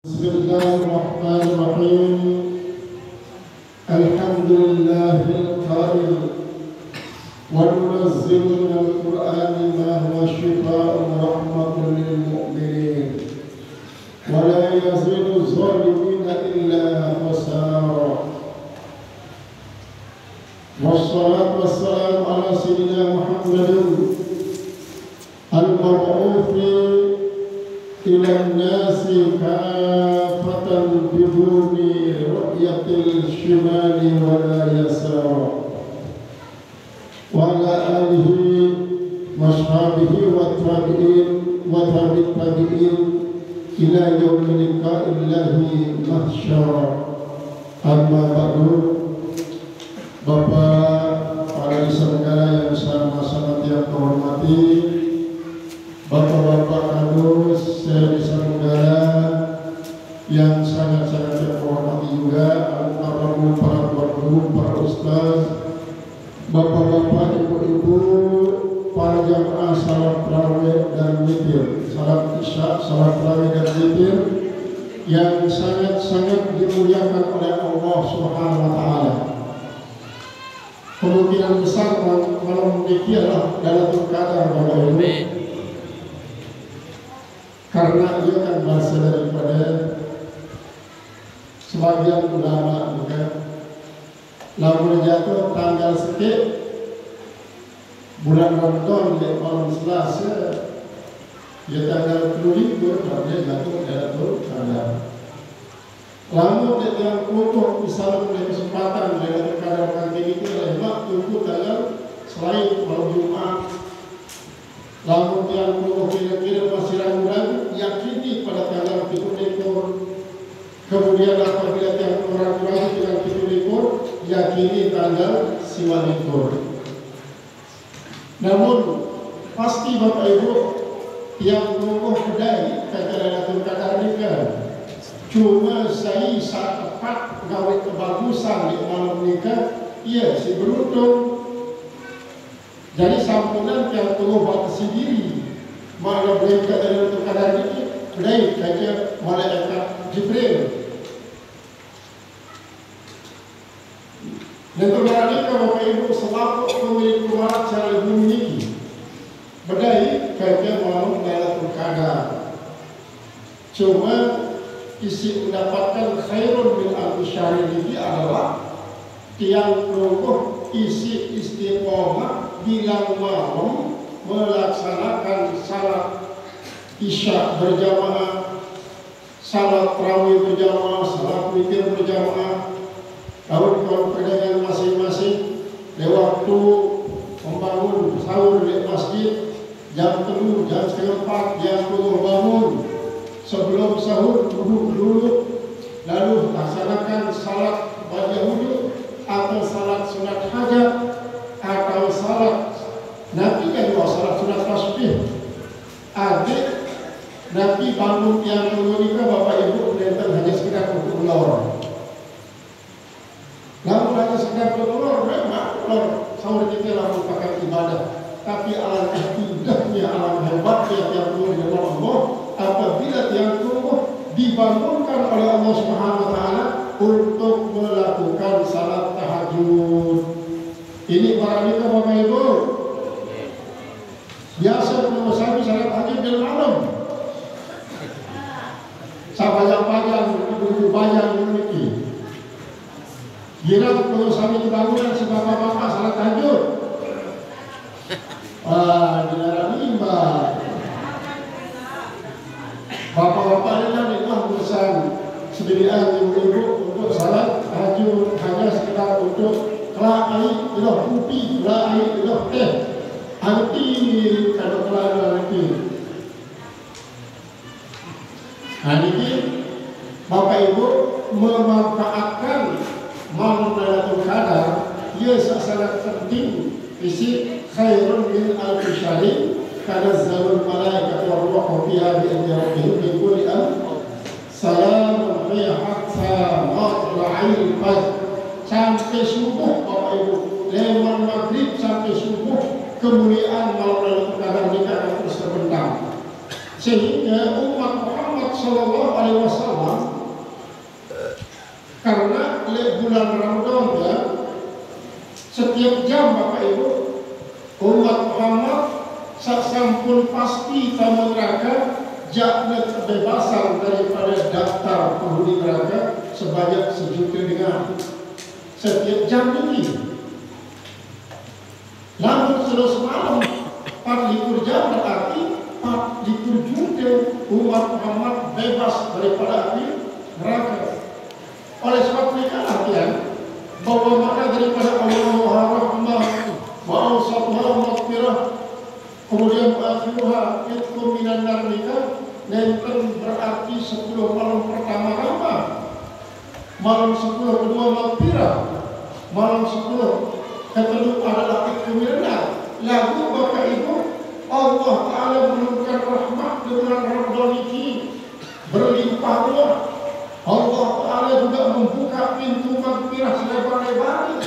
بسم الله الرحمن الرحيم. الحمد لله القائل وننزل من القرآن ما هو شفاء ورحمة للمؤمنين ولا يزيد الظالمين إلا خسارا. والصلاة والسلام على سيدنا محمد المبعوث إلى الناس كافة بدون رؤية الشمال ولا يسار، وعلى آله وأصحابه والتابعين التابعين إلى يوم لقاء الله محشرا. أما بعد, Bapak para disenegara yang sangat yang terhormati, Bapak-bapak kadus disenegara yang sangat-sangat terhormati juga, para guru, para guru, para ustaz, bapak-bapak, ibu-ibu, para jamaah salat tarawih dan witir, salat isya, salat tarawih dan witir yang sangat-sangat dimuliakan oleh Allah Subhanahu wa taala. Kemungkinan besar malam ini adalah Lailatul Qadar, Bapak Ibu. Karena dia kan bahasa daripada sebagian ulama juga. Lalu jatuh tanggal sekian bulan Ramadan di malam Selasa, ya tanggal 25 dia jatuh Lailatul Qadar. Lalu yang untuk misalnya punya kesempatan Lailatul Qadar nanti itu adalah untuk tanggal selain malam Jumat. Lalu yang kira-kira masih ragu-ragu, yakini pada tanggal 17. Kemudian apabila yang ragu-ragu dengan 17, yakini tanggal 19. Namun pasti Bapak Ibu yang menunggu kedai kata Lailatul Qadar nikah, cuma saya saat tepat gawe kebagusan di malam nikah, iya si beruntung. Jadi sampunan yang tunggu batasi diri malah boleh kata Lailatul Qadar ini boleh kata malaikat Jibril. Dan kemudian Bapak Ibu selaku pemilik rumah cara bumi ini berdaya kata malam Lailatul Qadar. Cuma isi mendapatkan khairun min alfi syahr ini adalah tiang tunggu isi istiqomah bilang malam melaksanakan salat isya berjamaah, salat tarawih berjamaah, salat witir berjamaah. Lalu kalau perjalanan masing-masing lewat waktu membangun sahur di masjid jam 3, jam 3:30, jam 10 bangun. Sebelum sahur duduk dulu, lalu laksanakan salat wajah wudhu atau salat sunat hajat atau salat nanti kan dua salat sunat tasbih. Adik nanti bangun yang menikah Bapak Ibu kelihatan hanya sekedar untuk ulur. Lalu hanya sekedar untuk ulur, memang ulur sahur kita lalu pakai ibadah. Tapi alangkah indahnya, alangkah hebatnya yang tunggu di dalam Allah apabila yang tunggu dibangunkan oleh Allah Subhanahu wa taala untuk melakukan salat tahajud. Ini para nikah Bapak Ibu. Biasa kalau saya salat tahajud di malam. Sabayang-bayang ibu-ibu bayang memiliki. Kira kalau saya kebangunan si bapak-bapak salat tahajud. Dinara lima. Bapak-bapak ini kan nikah pesan sendirian ibu-ibu untuk salat tahajud hanya sekedar untuk kelak air ilah putih, kelak air ilah teh anti kalau kelak nanti. Nah ini Bapak Ibu memanfaatkan malam Lailatul Qadar, ia sangat penting. Isi khairun min alfi syahr tanazzalul malaikatu war-ruhu fiha bi idzni rabbihim min kulli amr salamun hiya hatta matla'il fajr. Sampai subuh Bapak Ibu, lewat maghrib sampai subuh kemuliaan malam Lailatul Qadar ini akan terus terbentang. Sehingga umat Muhammad Sallallahu Alaihi Wasallam kebebasan daripada daftar penghuni neraka sebanyak 1 juta dengar setiap jam ini. Namun kalau semalam 24 jam berarti 24 juta umat Muhammad bebas daripada api neraka. Oleh sebab itu artian bahwa makna daripada Allah rahmah wa awsatuha maghfirah kemudian akhiruha itqum minan nar nikah nenten berarti 10 malam pertama rahmah, malam 10 kedua maghfirah, malam 10 ketelu adalah itqum minan nar. Lalu Bapak Ibu, Allah Ta'ala menurunkan rahmat di bulan Ramadan ini berlimpah ruah. Allah Ta'ala juga membuka pintu maghfirah selebar-lebarnya.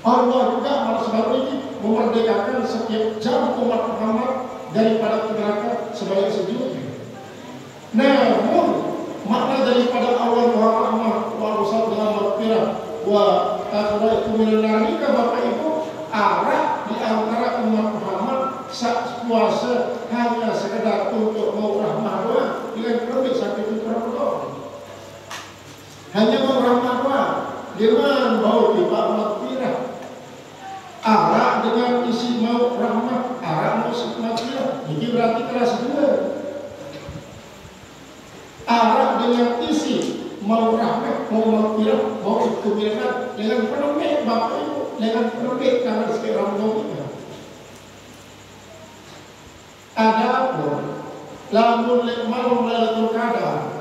Allah juga malah sebab ini memerdekakan setiap jam umat Muhammad daripada neraka sebanyak 1 juta. Namun makna daripada awal rahmah wa rusal dengan maghfirah wa akhirat minan nar nikah Bapak Ibu, arah di antara umat Muhammad saat puasa hanya sekedar untuk mau rahmah doang dengan lebih sampai 7 Ramadan. Hanya mau rahmah doang dengan bau tiba maghfirah. Arah dengan isi mau rahmah, arah mau maghfirah. Ini berarti kelas 2. Arah dengan isi mau rahmat, mau maghfirah, mau kemuliaan dengan penuh Bapak Ibu, dengan penuh tanggal sekian Ramadan. Adapun lamun malam Lailatul Qadar,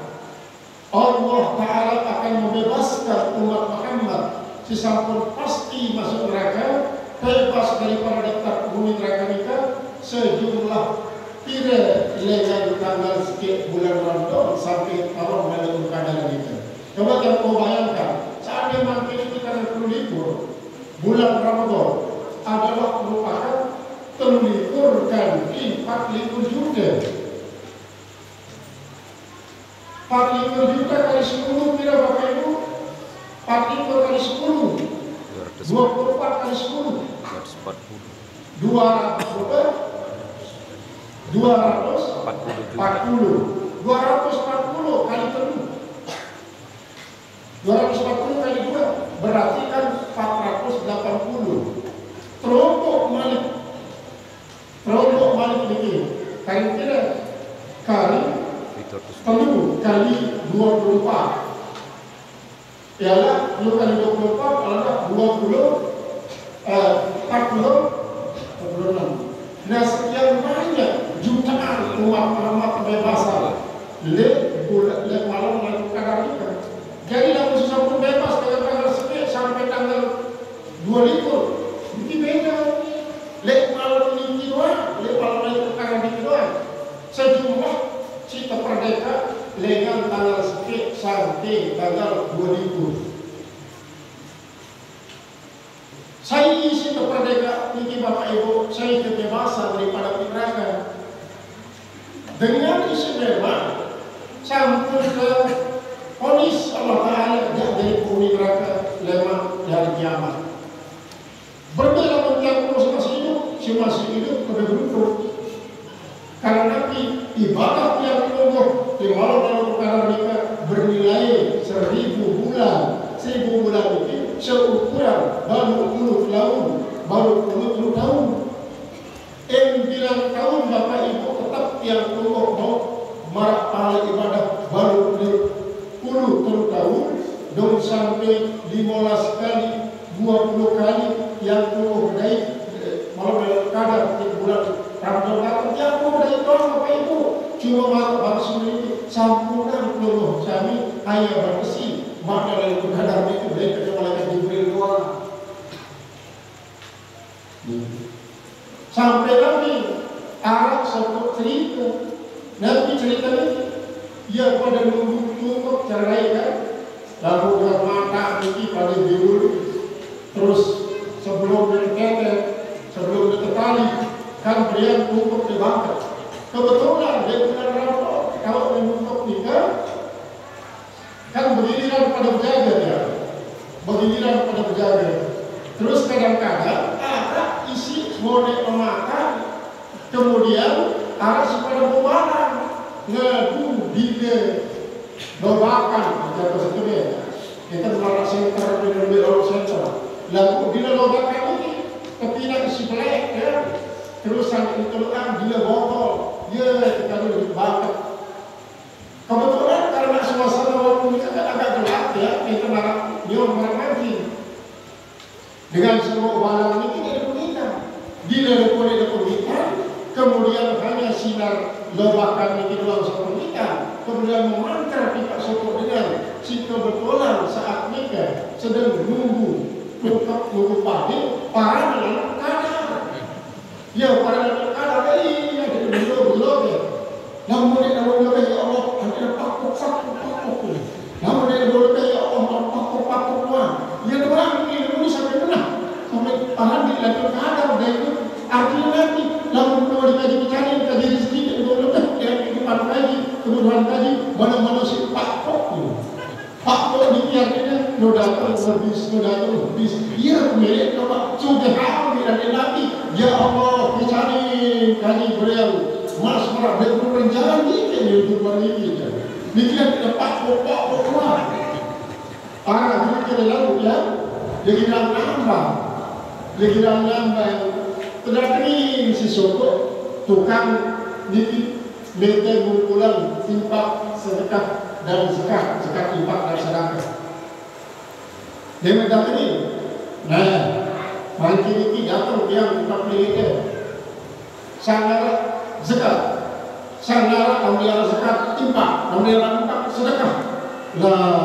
Allah Ta'ala akan membebaskan umat Muhammad sesampun pasti masuk neraka, bebas daripada daftar penghuni neraka nikah sejumlah tidak legal tanggal sekian bulan Ramadan sampai tahun Lailatul Qadar itu. Coba kita bayangkan, saat memang kita perlu libur bulan Ramadan adalah merupakan terliburkan di 45 juta. 45 juta kali 10 kira Bapak Ibu, 45 kali 10 24 kali 10 240 kali 240 kali 2 berarti kan 480. Terombok malik begini kali tidak kali telu kali 24 ialah 10 kali 24 adalah 46. Nah sekian banyak jutaan umat Muhammad kebebasan le malam Lailatul Qadar itu. Jadi dalam susah pun bebas dengan tanggal sekian sampai tanggal 2 ini beda. Le malam ini doang, le malam Lailatul Qadar ini doang. Sejumlah cita merdeka legal tanggal sekian sampai tanggal 2000. Saya isi merdeka ini Bapak Ibu, saya kebebasan daripada neraka. Dengan istimewa sampai ke ponis Allah Ta'ala dari penghuni neraka lemah dari kiamat. Berbeda dengan masih hidup lebih beruntung. Karena nanti ibadah yang umur di malam Lailatul Qadar nikah bernilai 1000 bulan. 1000 bulan itu seukuran baru 10 tahun, baru 10 tahun. 9 tahun Bapak Ibu tetap yang umur mau marak pahala ibadah baru 10 tahun, dong sampai 15 kali, 20 kali yang umur dari malam Lailatul Qadar di bulan Ramadan yang umur dari tahun Bapak Ibu cuma marak bangsa ini sampunan peluh kami hanya bersih. Maka Lailatul Qadar itu dari malaikat Jibril doang. Sampai Nabi Arab satu cerita, Nabi cerita ini, ia pada nunggu cerai kan, lalu dengan mata ini pada biru, terus sebelum berkete, sebelum diketali, kan beliau tunggu di bangka. Kebetulan dia bukan Ramadan, kalau menunggu nikah. Kan beginiran pada berjaga dia, beginiran pada berjaga. Terus kadang-kadang ada isi bonek memakan, kemudian arah sepada bubaran ngadu bila lobakan jatuh satu dia kita malah center di dalam center lalu bila lobakan ini tapi nak isi pelek ya terus sampai ditelukan bila botol ya kita dulu bakar kebetulan karena suasana waktu ini agak gelap ya kita marah dia marah lagi dengan semua barang ini tidak diperlukan bila diperlukan kemudian hanya sinar lobakan ini doang sepertikan kemudian memancar pihak sopok dengan si kebetulan saat mereka sedang nunggu pagi para dalam kadar ya para dalam kadar ini ada belum ya namun dia belum ya Allah ada pakuk namun dia belum ya Allah pakuk ya orang ini sampai mana sampai tangan di dalam kadar dan itu artinya nanti namun kalau dikaji rezeki untuk lebih yang kehidupan kaji kebutuhan kaji mana-mana si pakuk ini artinya lo datang habis dia milik coba sudah hamil dan lagi ya Allah dicari kaji beliau mas marah berkurang jalan ini untuk ini dikira tidak pakuk kita lalu ya lagi nambah tetapi si sokok tukang nitip lete kumpulan impak sedekah dan zakat impak dan sedekah dia mendatang ini nah makin ini datang yang impak lete sangat zakat sangat ambil zakat impak sedekah nah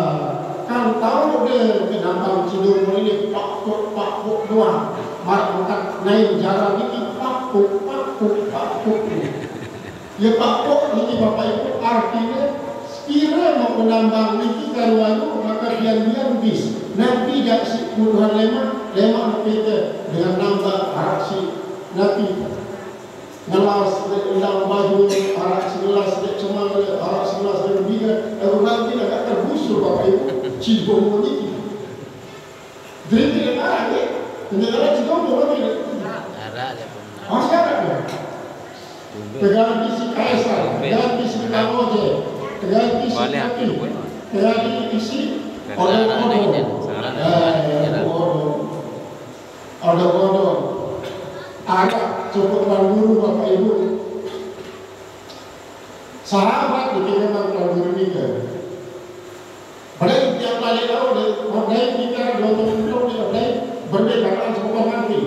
kan tahu dia kenapa cidung ini pakuk doang marah naik jalan ini pakuk ya pakuk ini bapak ibu artinya sekira mau menambang ini kalau maka biar bis nanti jak si puluhan lemak kita dengan nambah harap si nanti ngelas dalam baju harap segelas cuma harap segelas dan lebih nanti agak terbusur bapak ibu cidung ini jadi tidak ada negara cidung boleh masih ada Tegak isi kaisar, tegak isi kamoje, tegak isi kaki, tegak isi odong-odong. Agak cukup guru bapak ibu. Sahabat itu memang guru kita. Padahal tiap kali tahu, kita dua berbeda semua mati.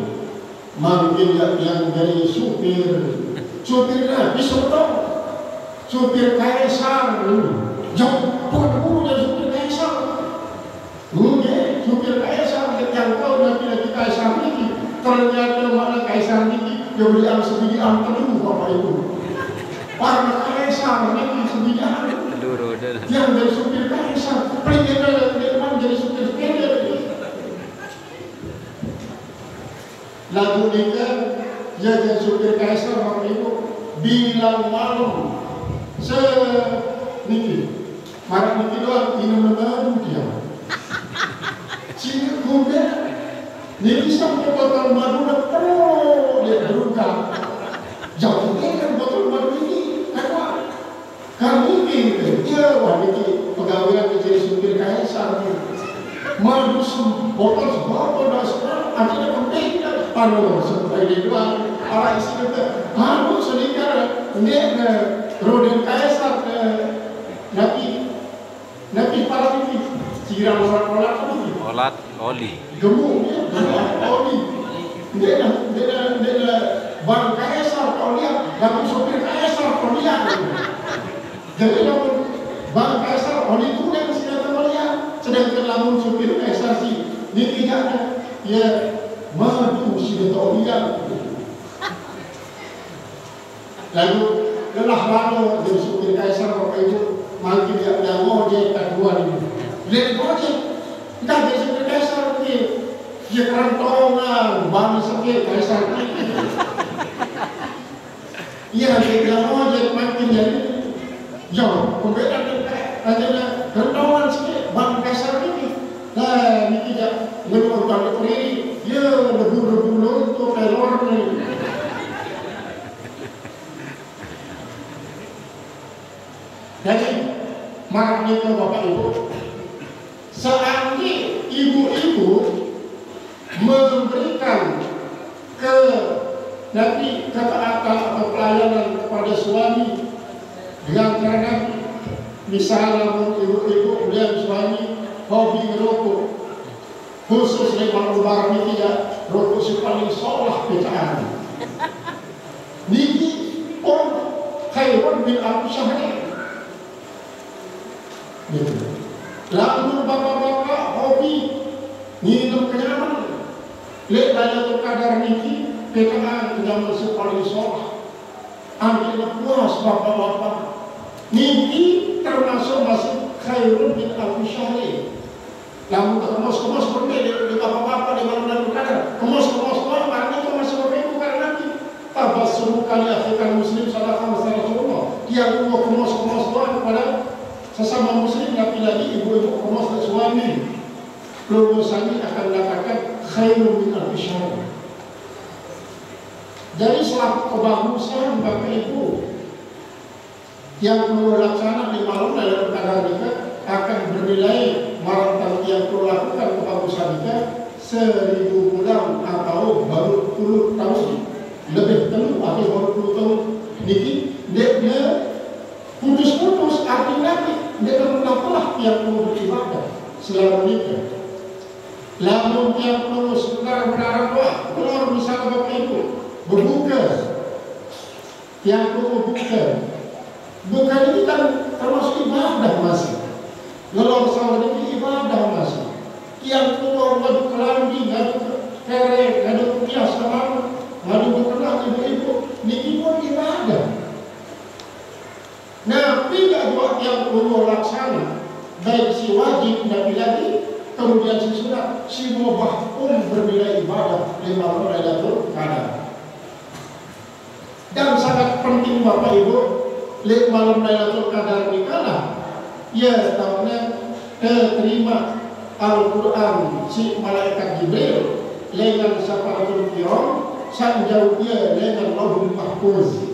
Mungkin yang dari supirnya disuruh supir kaisar jauh dulu dari supir kaisar supir kaisar yang tahu nanti kaisar ini ternyata mana kaisar ini dia berikan sebidang teduh bapak ibu para kaisar ini sebidang yang dari supir kaisar perintah dari jadi supir sepeda lagu nikah jaga supir kaisar bapak ibu bilang malam niki marah niki doang minum baru dia sini kuda niki sampai botol madu dia berungkap jauh kan botol madu ini kan mungkin dia niki pegawai menjadi supir kaisar madu botol artinya penting paru supaya dia doang orang isi kita paru sedikit dia rodin kaisar nabi para ini cirang olat oli gemuk oli dia bang kaisar kau lihat tapi sopir kaisar kau lihat jadi namun bang kaisar oli itu yang sedang terlihat sedangkan lamun sopir kaisar sih dia tidak ya madu sudah tahu dia lalu lelah lalu dari supir kaisar bapak ibu makin dia ngojek kedua ini dia ngojek entah dari supir kaisar ini dia kerantongan bang sakit kaisar ini iya dia ngojek makin jadi jauh pembedaan adanya kerantongan sakit bang kaisar ini nah ini tidak menurutkan ini ya lebih untuk pelor nih Jadi maknanya Bapak Ibu, seandainya ibu-ibu memberikan nanti ketaatan atau pelayanan kepada suami dengan cara misalnya ibu-ibu dan suami hobi ngerokok, khusus lewat lebaran ini ya, rokok si paling solah bacaan niki pun khairun min alfi syahrin gitu. Lalu bapak-bapak hobi minum kenyaman lek Lailatul Qadar niki bacaan yang si paling solah ambil puas bapak-bapak niki termasuk masih khairun min alfi syahrin. Lalu kemas-kemas berbeda di bapak-bapak di malam Lailatul Qadar, kemas-kemas karena itu masih berbeda karena nanti tabassum kali akhiran muslim sadaqah Rasulullah yang mau kemas-kemas kepada sesama muslim, laki-laki ibu-ibu kemas dan suami lulusannya akan mendapatkan khairun min alfi syahrin. Jadi selaku kebagusan Bapak Ibu yang perlu laksana di malam Lailatul Qadar ini akan bernilai malam yang perlu lakukan kebagusan kita 1000 bulan atau baru 10 tahun lebih dulu atau baru 10 tahun niki dia putus-putus artinya dia terlalu yang perlu beribadah selama nikah. Lalu yang perlu sebentar menara doa keluar misalnya Bapak Ibu berbuka yang perlu buka bukan ini kan termasuk ibadah masih. Kalau sama ini ibadah masih. Yang keluar ngadu kelambi, ngadu kerek, ngadu kias sama, ngadu berkenal ibu-ibu, niki pun ibadah. Nah, tidak buat yang perlu laksana, baik si wajib lagi, kemudian si sunat, si mubah pun berbeda ibadah di malam Lailatul Qadar. Dan sangat penting Bapak Ibu, di malam Lailatul Qadar ini kalah. Ya, tahunya terima Al-Quran si malaikat Jibril dengan Safaratul Kiram sanjau dia dengan Lauhul Mahfuz.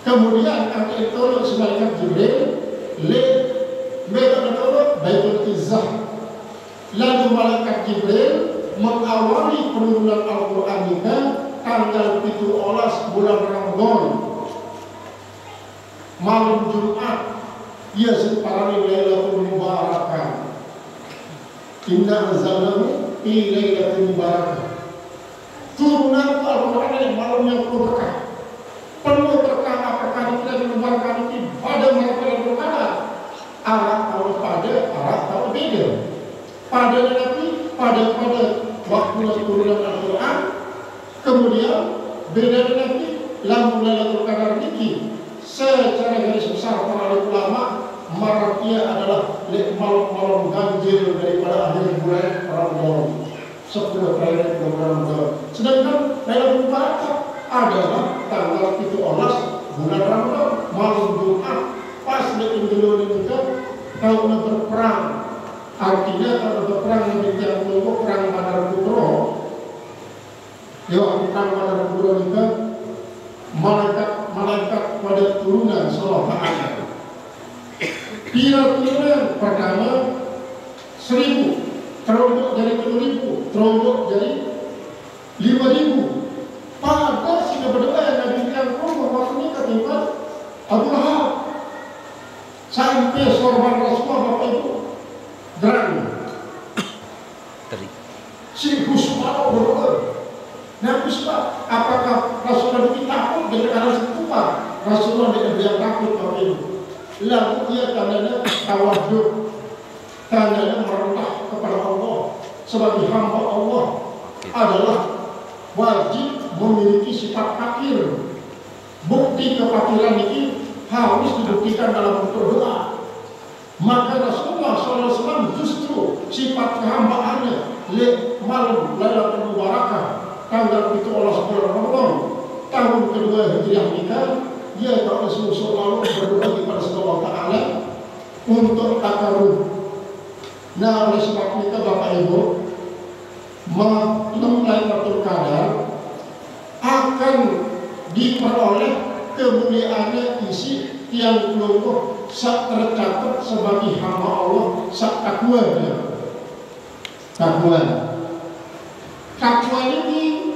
Kemudian akan ditolak si malaikat Jibril mereka ditolak Baitul Izzah. Lalu malaikat Jibril mengawali penurunan Al-Quran ini tanggal 17 bulan Ramadan malam Jumat. Ia separani Lailatul Mubarakah. Inna anzalnahu fi Lailatul Mubarakah. Turunan Al-Quran yang malam yang berkah. Penuh berkah apakah kita menebarkan ini pada malam Lailatul Qadar. Arah kalau pada, arah kalau beda. Pada nanti pada waktu turunan Al-Quran. Kemudian beda nanti lamun Lailatul Qadar ini. Secara garis besar para ulama Maratia adalah malam-malam ganjil daripada akhir bulan Ramadan 10 terakhir bulan Ramadan. Sedangkan Lailatul Qadar adalah tanggal 17 bulan Ramadan malam Jumat pas di Indonesia tahun berperang. Artinya kalau berperang lebih yang menunggu perang Badar Kubro. Ya perang Badar Kubro juga malaikat pada turunan Sallallahu Alaihi. Kira-kira pertama 1000, terombok jadi 1000, terombok jadi 5000. Pada sehingga berdoa yang Nabi bilang waktu ini ketimpa Abu Lahab sampai sorban Rasulullah Bapak Ibu derang. Si Husma berdoa. Nabi Sebab, apakah Rasulullah itu takut dengan arah setupar? Rasulullah tidak takut Bapak Ibu. Lalu ia tandanya tawaduk, tandanya merendah kepada Allah sebagai hamba Allah adalah wajib memiliki sifat fakir. Bukti kefakiran ini harus dibuktikan dalam bentuk doa. Maka Rasulullah SAW justru sifat kehambaannya malam Lailatul Mubarakah tanggal 17 bulan Ramadan tahun kedua Hijriah nikah, dia Rasulullah selalu berdoa kepada Allah Ta'ala untuk takarruf. Nah, oleh sebab itu Bapak Ibu, malam Lailatul Qadar akan diperoleh kemuliaannya tiang pelungguh sak tercatat sebagai hamba Allah sak takwa dia. Takwa ini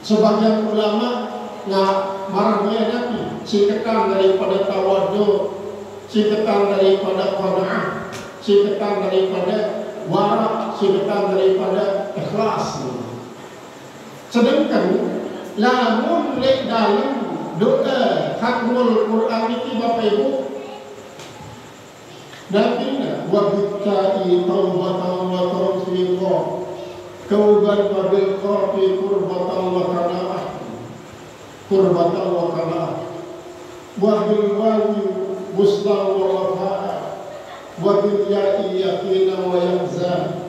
sebagian ulama marahnya Nabi singkatan daripada tawadu, singkatan daripada qanaah, singkatan daripada wara, singkatan daripada ikhlas. Sedangkan lamun lek dalam doa khatmul Quran ini Bapak Ibu nantinya wabita'i taubatan wa tawfiqah kauban wabil qafi kurbatan wa kana'ah kurbatan wa kana'ah wabil wawi bustan wa wafa'ah wabil ya'i yaqina wa yaqzah.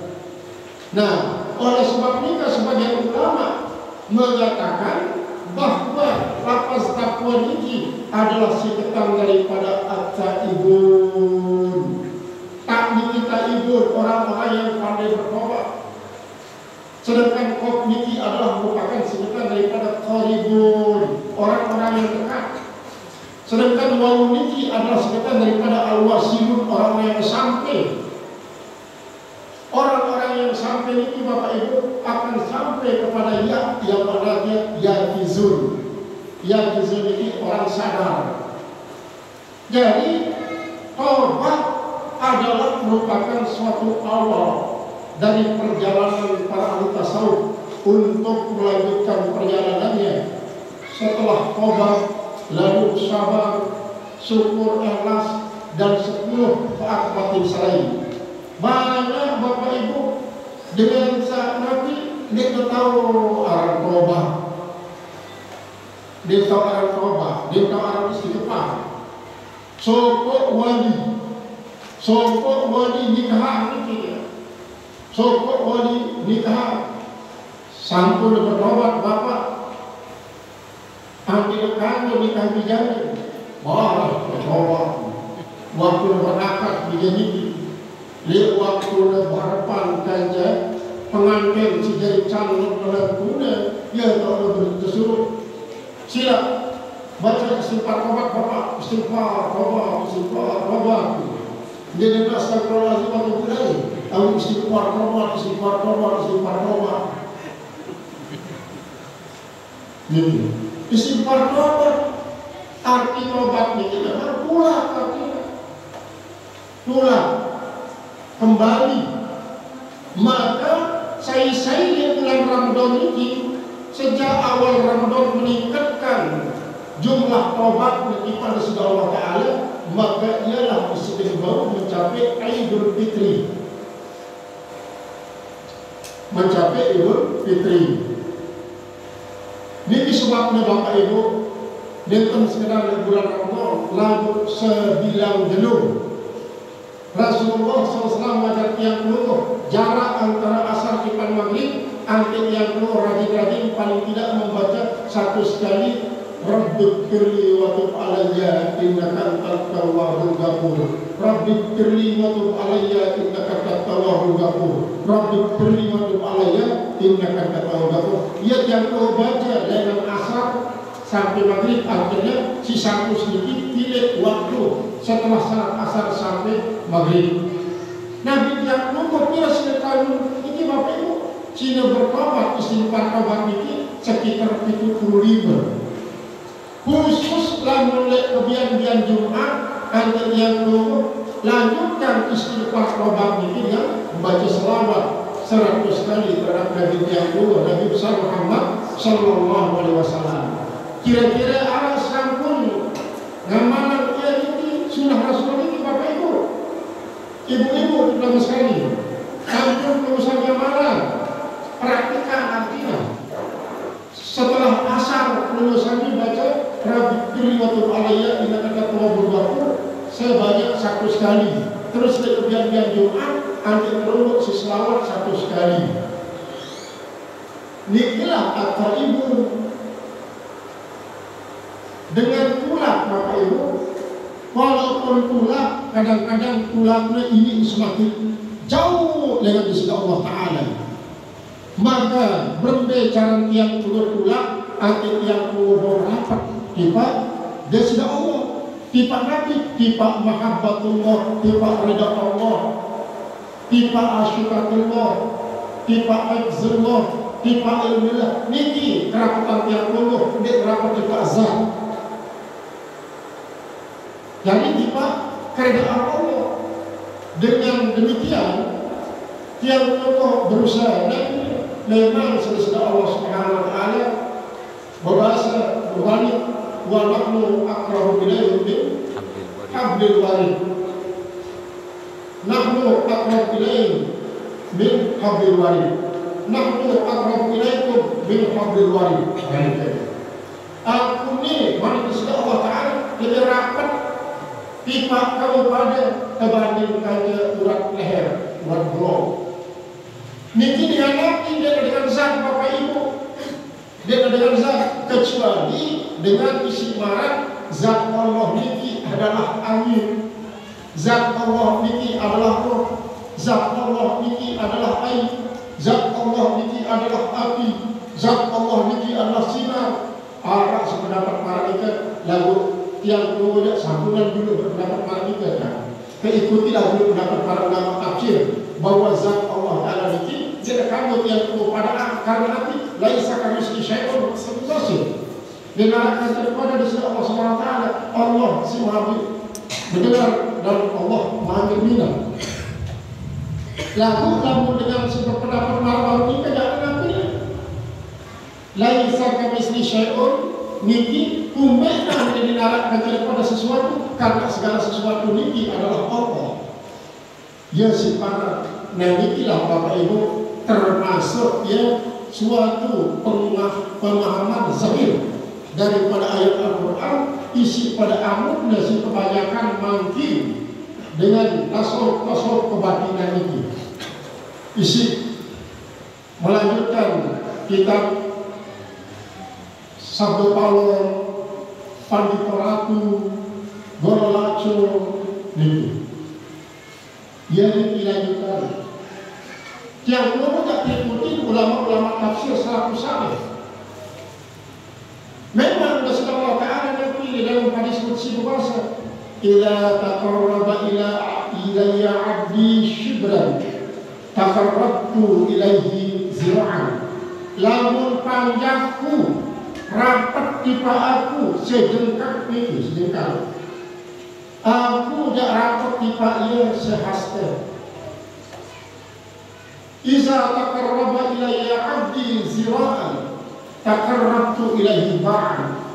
Nah, oleh sebab ini sebagian ulama mengatakan bahwa lafaz takwa ini adalah singkatan daripada at-taibun. Taibun orang-orang yang pandai bertobat. Sedangkan qobniki adalah merupakan singkatan daripada qaribun, orang-orang yang dekat. Sedangkan wawuniki adalah singkatan daripada al-wasilun, orang-orang yang sampai. Orang-orang yang sampai ini Bapak Ibu akan sampai kepada ya yang mananya yakizun. Yakizun ini orang sadar. Jadi taubat adalah merupakan suatu awal dari perjalanan para ahli tasawuf untuk melanjutkan perjalanannya. Setelah taubat lalu sabar, syukur, ikhlas dan 10 taat batin selain. Mana Bapak Ibu dengan saat Nabi dia tahu arah taubat, dia tahu arah taubat, dia tahu arah istighfar. Sokok wali nikah ini, sokok wali nikah sampun bertobat Bapak, ambil kandung nikah bijanya, wah bertobat, waktu berakad bijanya. Lihat waktu harapan kanja pengantin si jari calon menantunya ya tak bersuruh sila baca istighfar tobat istighfar tobat jadi astagfirullahaladzim atau tidak tahu istighfar tobat gitu. Istighfar tobat arti tobat ini kita pulang artinya pulang kembali. Maka saya di bulan Ramadan ini sejak awal Ramadan meningkatkan jumlah taubat kepada Allah Ta'ala, maka ialah istighfar mencapai Idul Fitri, mencapai Idul Fitri. Ini sebabnya Bapak Ibu dinten sekedar bulan Ramadan lalu sebilang jenuh Rasulullah SAW wajar tiang peluluh jarak antara asar ipan maghrib anti tiang peluluh rajin-rajin paling tidak membaca satu sekali Rabbik firli wa tub alayya innaka antat tawwabul ghafur. Rabbik firli wa tub alayya innaka antat tawwabul ghafur. Rabbik firli wa tub alayya innaka antat tawwabul ghafur. Ia tiang peluluh baca dengan asar sampai maghrib, artinya si satu sedikit pilih waktu setelah salat asar sampai maghrib. Nabi yang lumpuh kira sekitar ini Bapak Ibu Cina bertobat istighfar tobat ini sekitar 75. Khusus lamun kebian-bian Jumat antara yang lumpuh lanjutkan istighfar tobat ini yang membaca selawat 100 kali terhadap Nabi yang dulu Nabi besar Muhammad Sallallahu Alaihi Wasallam. Kira-kira arah sampun ngamalan dia ini sunnah Rasul ini Bapak Ibu ibu-ibu terutama sekali sampun urusan ngamalan praktikan artinya setelah asar lulusan ini baca Rabbik firli wa tub alayya innaka antat tawwabul ghafur sebanyak 100 kali. Terus kemudian Jumat anti terlalu si selawat 100 kali. Nikilah kata ibu dengan tulang Bapak Ibu, walaupun tulang kadang-kadang tulangnya ini semakin jauh dengan isi Allah Ta'ala, maka berbicara yang keluar tulang atau yang keluar rapat kita dia sudah Allah tiba Nabi, tiba mahabbatullah, tiba ridha Allah, tiba asyukatullah, tiba ajzullah, tiba ilmillah. Niki kerapatan yang puluh, ini kerapat tiba zat. Jadi tiba keridhaan Allah. Dengan demikian, tiang puluh berusaha dan memang sesudah Allah Subhanahu wa Ta'ala berbahasa berbalik wa nahnu aqrabu ilayhi min hablil warid. Nahnu aqrabu ilayhi min hablil warid. Nahnu aqrabu ilaykum min hablil warid. Aku ni manusia Allah Ta'ala lebih rapat pipa kamu pada dibandingkannya urat leher, urat belom. Niki dengan Nabi, dia dengan zat Bapak Ibu, dia dengan zat, kecuali dengan isi marat zat Allah niki adalah angin, zat Allah niki adalah roh, zat Allah niki adalah air, zat Allah niki adalah api, zat Allah niki adalah sinar. Arah sependapat malaikat lagu yang kemudian santunan dulu berpendapat malaikat kan. Keikutilah dulu pendapat para ulama tafsir bahwa zat Allah Ta'ala niki tidak kamu yang kepada karena nanti laisa kamitslihi syai'un sebasir. Dengarkan daripada dari Allah Subhanahu wa Ta'ala, Allah si Maha mendengar dan Allah Maha berminat. Lalu kamu dengan sebuah pendapat malam ini jangan nanti laisa kamitslihi syai'un niki kumena dinarakkan daripada sesuatu karena segala sesuatu niki adalah Allah. Ya sifatnya namikilah Bapak Ibu termasuk ya suatu pemahaman zahir daripada ayat Al-Quran isi pada amud nasi kebanyakan mangkin dengan tasawuf kebatinan ini. Isi melanjutkan kitab Sabdo Palon, Panditoratu, Gorolaco, itu. Ia dilanjutkan. Yang belum tak diikuti ulama-ulama tafsir salafus saleh. Memang Allah Ta'ala yang pilih dalam hadis qudsi berkata, "Idza taqarraba ilayya 'abdi shibran, taqarrabtu ilaihi zira'an." Lamun panjangku rapat tipa aku sejengkal itu sejengkal. Aku jak rapat tipa ia sehasta. Iza taqarraba ilayya 'abdi zira'an taqarrabtu ilaihi ba'an.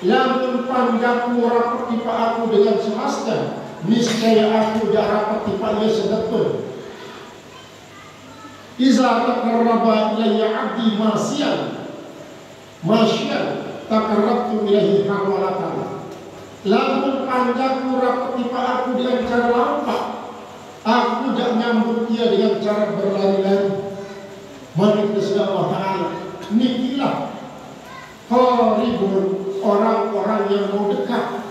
Lamun panjangku rapat tipa aku dengan sehasta, niscaya aku jak rapat tipa ia sedetul. Iza taqarraba ilayya 'abdi masyian taqarrabtu ilaihi hawalatan. Lamun panjangku rapat tipa aku dengan cara lampak, aku jak nyambut dia dengan cara berlari-lari. Mari kita Allah Ta'ala nikilah qaribun orang-orang yang mau dekat.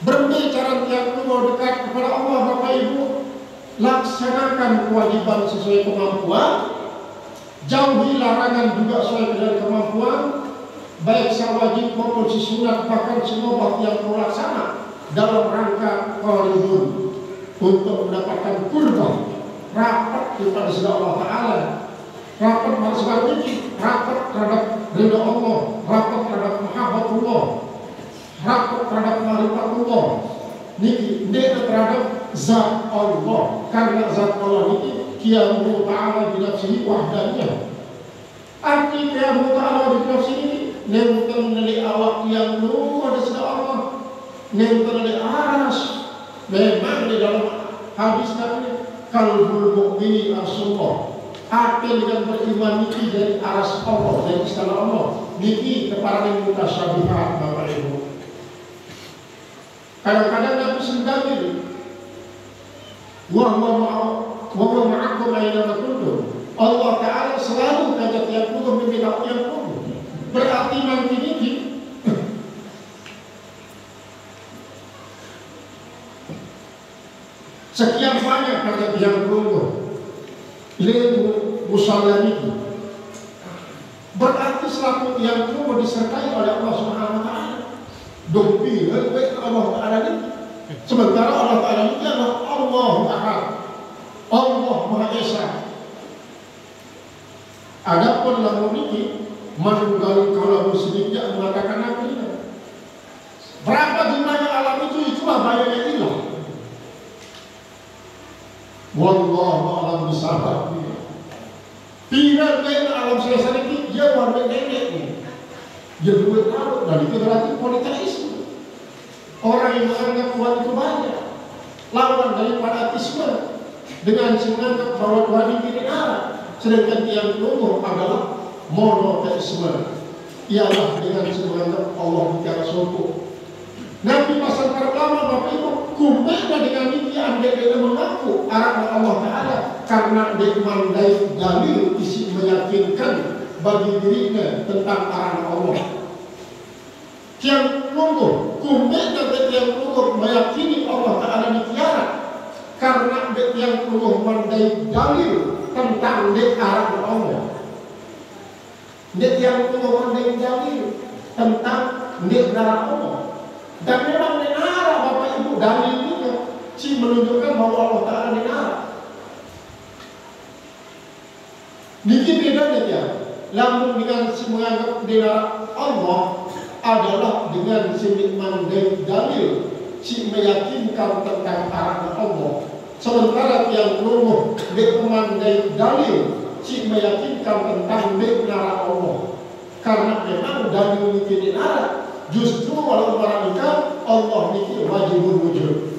Berbicara yang mau dekat kepada Allah Bapak Ibu, laksanakan kewajiban sesuai kemampuan, jauhi larangan juga sesuai dengan kemampuan, baik sawajib maupun si sunat, bahkan semua yang kau laksana dalam rangka qaribun untuk mendapatkan kurban rapat kepada Allah Ta'ala, rapat masalah ini, rapat terhadap ridha Allah, rapat terhadap mahabbatullah, rapat terhadap ma'rifatullah, niki terhadap zat Allah, karena zat Allah ini qiyamu ta'ala binafsihi wahdaniyah. Arti qiyamu ta'ala binafsihi ini nentang dari awak yang luar dari Allah, nentang dari aras. Memang di dalam hadis tadi kalbul mu'mini Rasulullah, hati dengan beriman niki dari aras Allah, dari istana Allah, niki kepada yang mutasyabihat Bapak Ibu. Kadang-kadang Nabi sendiri wa ma'akum aina kuntum. Allah Ta'ala selalu kajak yang kuntum meminta yang kuntum. Berarti nanti niki sekian banyak kata yang kuntum lebu musalla niki. Berarti selalu yang kuntum disertai oleh Allah Subhanahu wa Ta'ala. Dompi Allah Ta'ala ini. Sementara Allah Ta'ala ini adalah Allah Ahad, Allah Maha Esa. Adapun lamun ini menunggal kalau muslimnya mengatakan apa ini? Berapa jumlahnya alam itulah bayarnya ilah. Wallahu a'lam bishawab. Tidak lain alam semesta ini dia warga nenek ini. Dia dua tahun dan itu berarti politeisme. Orang yang menganggap Tuhan itu banyak, lawan daripada ateisme dengan menganggap bahwa Tuhan itu tidak ada. Sedangkan yang umum adalah monoteisme, ialah dengan menganggap Allah bicara satu. Nabi pasal para ulama Bapak Ibu kumpulkan dengan ini anda mengaku arah Allah Ta'ala karena dia mandai dalil isi meyakinkan bagi dirinya tentang arah Allah. Yang lumpuh kumpulkan yang lumpuh meyakini Allah Ta'ala ditiara karena yang lumpuh mandai dalil tentang arah Allah. Yang lumpuh mandai dalil tentang arah Allah. Dan memang nenara Bapak Ibu dalil itu si menunjukkan bahwa Allah Ta'ala nenara. Niki bedanya dia. Lamun dengan si menganggap nenara Allah adalah dengan si mandai dalil si meyakinkan tentang arah Allah. Sementara yang lumuh memandai dalil si meyakinkan tentang nenara Allah. Karena memang dalil niki nenara. Justru walau barangkali Allah niki wajibun wujud.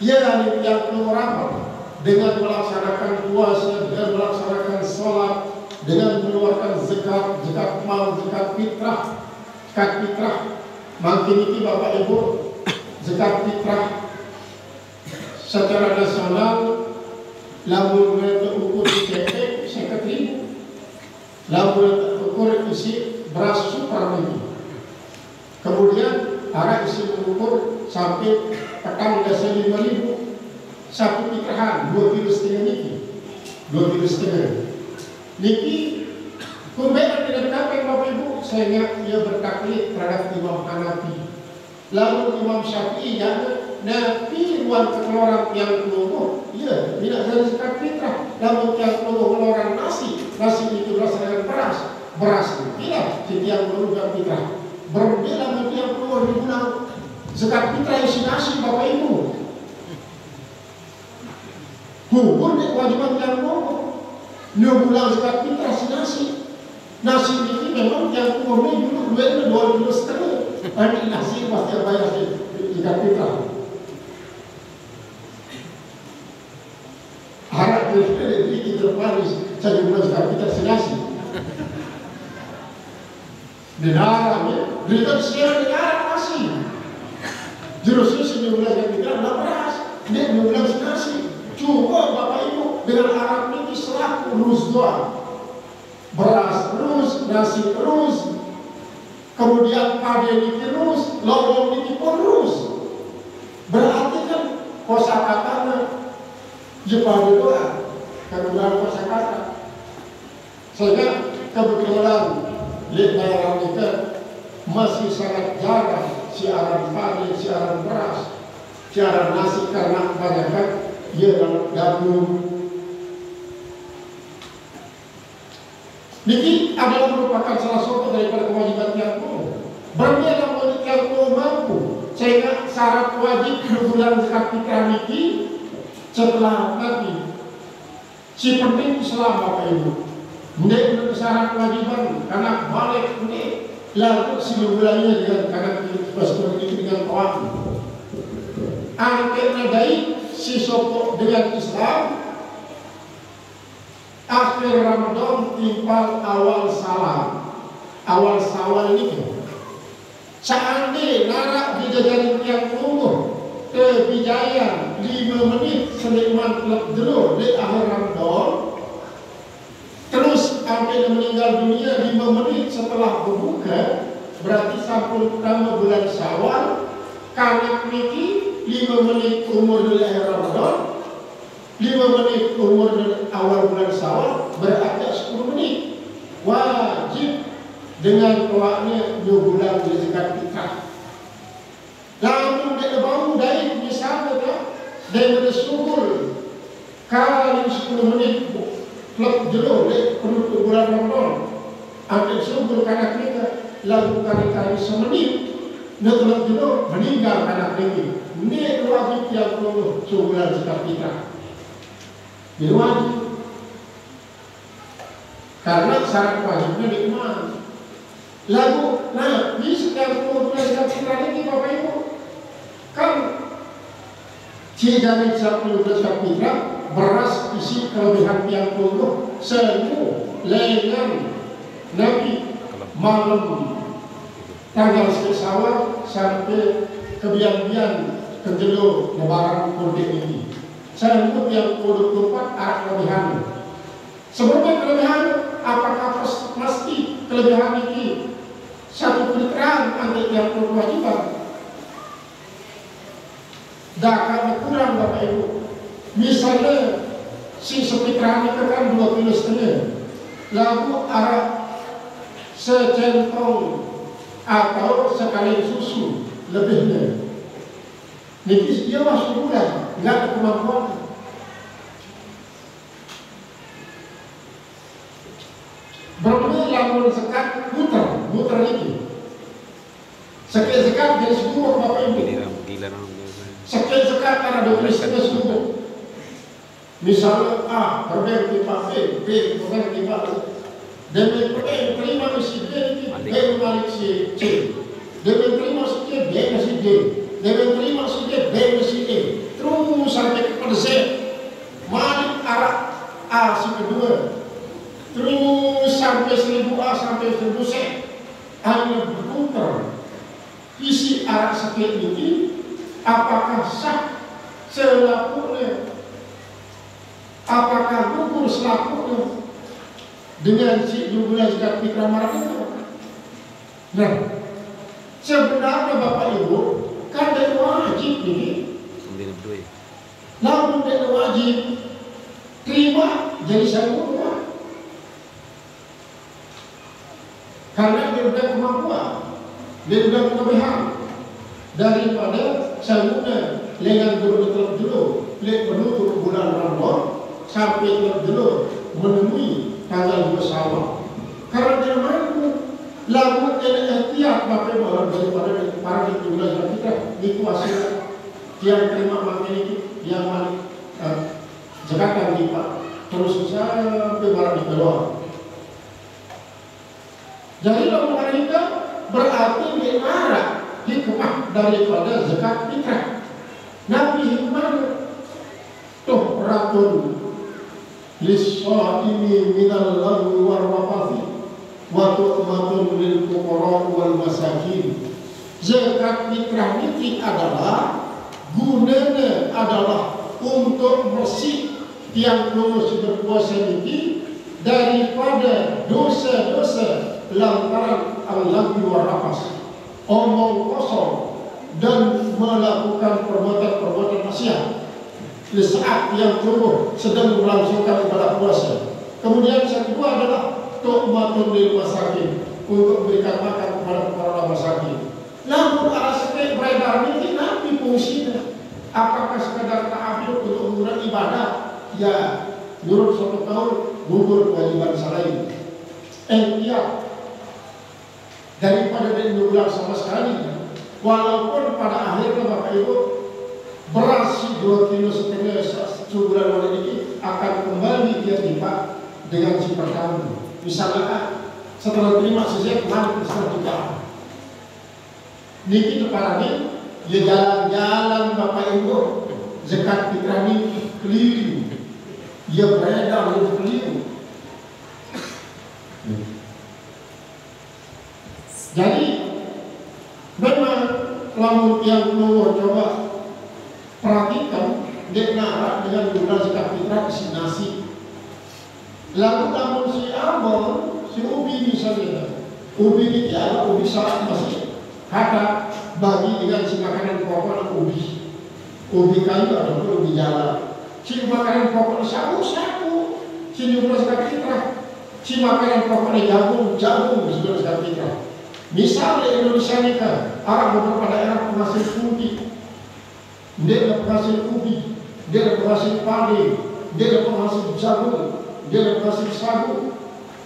Ya yang orang dengan melaksanakan puasa, dengan melaksanakan sholat, dengan mengeluarkan zakat, zakat mal, zakat fitrah, makin ini Bapak Ibu, zakat fitrah secara nasional, lamun ukur di TP 50.000, lamun ukur isi beras super ini. Kemudian ada isi mengukur sampai petang dasa 5.000 satu pikrahan 2,5 kilo niki 2,5 kilo niki kumbean tidak dikatakan Bapak Ibu. Saya ingat dia bertaklid terhadap Imam Hanafi, lalu Imam Syafi'i Nabi ruang kekeluaran yang keluar iya tidak dari zakat fitrah, lalu yang keluar nasi itu berasal dari beras tidak setiap keluar fitrah berbeda dengan yang keluar di bulan zakat fitrah isi nasi Bapak Ibu. Hukum kewajiban yang keluar dia bulan zakat fitrah si nasi ini memang yang keluarnya dulu 2,5 kilo ini nasi pasti bayar zakat fitrah. Harap dia terparis saya bulan zakat fitrah si nasi denarnya berikan sekian negara masih jurusnya sebulan yang tidak beras dia bulan nasi. Coba Bapak Ibu dengan Arab ini selaku terus doang beras terus, nasi terus, kemudian padi ini terus, lorong ini pun terus. Berarti kan kosakatanya Jepang doang, kemudian kosakata. Sehingga kebetulan lihat daerah kita masih sangat jarang siaran padi, siaran beras, siaran nasi karena kebanyakan ia gabung. Niki adalah merupakan salah satu daripada kewajiban yang berbeda yang mampu sehingga syarat wajib bulan zakat fitrah niki setelah nanti si penting Islam Bapak Ibu menjadi syarat kewajiban karena balik ini lalu si bulannya dengan karena seperti dengan kawan angkat nadai si sopok dengan Islam akhir Ramadan timpal awal sawal ini seandainya narak dijajari yang umur ke Bijaya 5 menit seniman klub dulu di akhir Ramadan terus sampai meninggal dunia 5 menit setelah berbuka berarti sampai pertama bulan Syawal kanak niki 5 menit umur dari akhir Ramadan 5 menit umur dari awal bulan Syawal berarti 10 menit wajib dengan awaknya 2 bulan dia zakat fitrah. Lalu dia bangun dari misalnya tak, dia bersyukur kali 10 menit klub jelur dia penutup bulan Ramadan. Ambil syukur karena kita lalu kali-kali semenit dia klub jelur meninggal karena ini. Ini wajib yang perlu sebulan zakat fitrah. Ini wajib. Karena syarat wajibnya diiman. Lalu, nah, di sekian puluh bulan zakat fitrah ini Bapak Ibu, kan jika zakat fitrah beras isi kelebihan yang puluh semu lengan Nabi malam tanggal 1 Syawal sampai kebian-bian kejelur lebaran mudik ini. Semu yang 24 kelebihan. Sebelumnya kelebihan, apakah pasti kelebihan ini satu fitrah antara yang berkewajiban? Dapat kurang Bapak Ibu. Misalnya si sefitrah ini kan 2,5 kg, lalu arak secentong atau sekali susu lebihnya. Niki dia masuk bulan, nggak ada kemampuan. Berapa lamun zakat muter ini. Zakat dari sebuah Bapak Ibu. Zakat karena 12 subuh. Misalnya berbeda di Pak B berbeda di Pak demi terima si D B balik si C, demi terima si C B si D, demi terima si D B si E, terus sampai kepada Z, balik arah A si kedua, terus sampai 1000 A sampai 1000 Z, hanya berputar. Isi arah sakit ini apakah sah selakunya? Apakah gugur selakunya dengan si 12 zakat fitrah marak itu? Nah, sebenarnya Bapak Ibu kan ada wajib ini. Namun ada wajib terima jadi semua. Karena dia sudah kemampuan, dia sudah kelebihan daripada sanggunya lengan dulu penutup bulan Ramadan sampai dulu menemui tanggal 2 Syawal. Karena dia mampu lalu dia ikhtiar Bapak Ibu daripada para jumlah zakat fitrah dikuasai yang terima makan itu yang balik zakat di Pak terus sampai barang di keluar. Jadi kalau kita berarti diarah hikmah daripada zakat fitrah. Nabi hikmah tuh ratun lis-shaimi minal lagwi wal rafathi wa tu'matun lil fuqara wal masakin. Zakat fitrah ini adalah gunanya adalah untuk bersih yang lulus berpuasa ini daripada dosa-dosa lantaran al-lagwi wal rafath, omong kosong dan melakukan perbuatan-perbuatan maksiat di saat yang tubuh sedang melangsungkan ibadah puasa. Kemudian yang kedua adalah tu'matun lil masakin, untuk memberikan makan kepada para masakin. Namun alasannya beredar ini nanti fungsinya apakah sekadar ta'abud untuk mengurangi ibadah? Ya, menurut suatu kaul gugur kewajiban selain ikhtiar daripada diulang sama sekali. Walaupun pada akhirnya Bapak Ibu beras 2,5 kg sebulan bulan ini akan kembali dia tiba dengan si pertama. Misalnya setelah terima sisa kemarin setelah juga niki depan ini dia jalan-jalan Bapak Ibu zakat fitrah ini keliling, dia beredar dia keliling. Jadi memang lamun yang keluar coba perhatikan dia narak dengan guna zakat fitrah isi nasi. Lalu namun si abon, si ubi misalnya, ubi ini adalah ubi salat masih ada bagi dengan si makanan pokok ubi, ubi kayu ataupun ubi jalan. Si makanan pokok sapu, si guna zakat fitrah. si makanan pokoknya jagung saudara kita. Misalnya Indonesia ini kan, beberapa daerah penghasil putih, dia penghasil ubi, dia penghasil padi, dia penghasil jagung, dia penghasil sagu.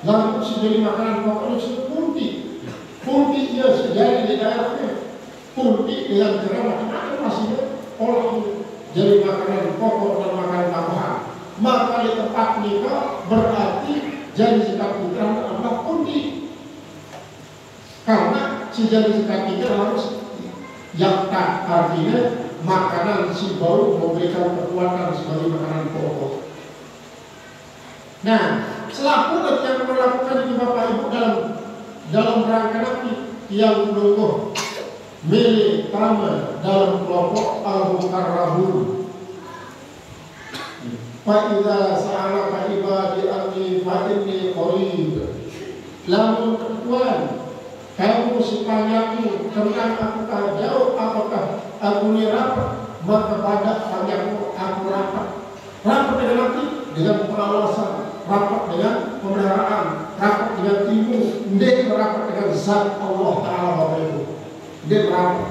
Lalu jadi makanan pokoknya itu putih. Putih ya sejadi di daerahnya. Putih dengan cara macam-macam hasilnya olahnya. Jadi makanan pokok dan makanan tambahan. Maka di tempat nikah berarti jadi sekat putra adalah putih. Karena si jadi sekat putra harus yakta, artinya makanan si bau memberikan kekuatan sebagai makanan pokok. Nah, selaku yang melakukan ini Bapak Ibu dalam rangka nanti yang menunggu milik taman dalam kelompok al-mukarrabun. Fa'idha sa'alaka ibadi anni fa'inni qarib. Lamun Tuhan, kamu sepanjangmu tentang apakah jauh, apakah aku ini rapat, maka pada panjangmu aku rapat. Rapat dengan nanti dengan pengawasan, rapat dengan pemeliharaan, rapat dengan ilmu, dia rapat dengan zat Allah Ta'ala Bapak Ibu. Dia rapat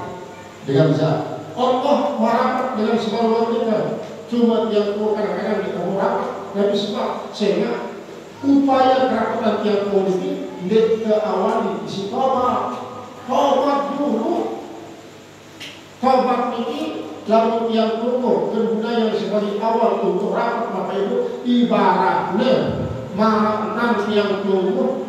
dengan zat Allah, merapat dengan sebuah kita. Cuma yang kadang-kadang kita mau rapat, tapi sebab sehingga upaya kerapatan yang politik dia awali isi tobat dulu. Tobat ini lalu yang tunggu kemudian yang sebagai awal untuk rapat Bapak Ibu ibaratnya nanti yang tunggu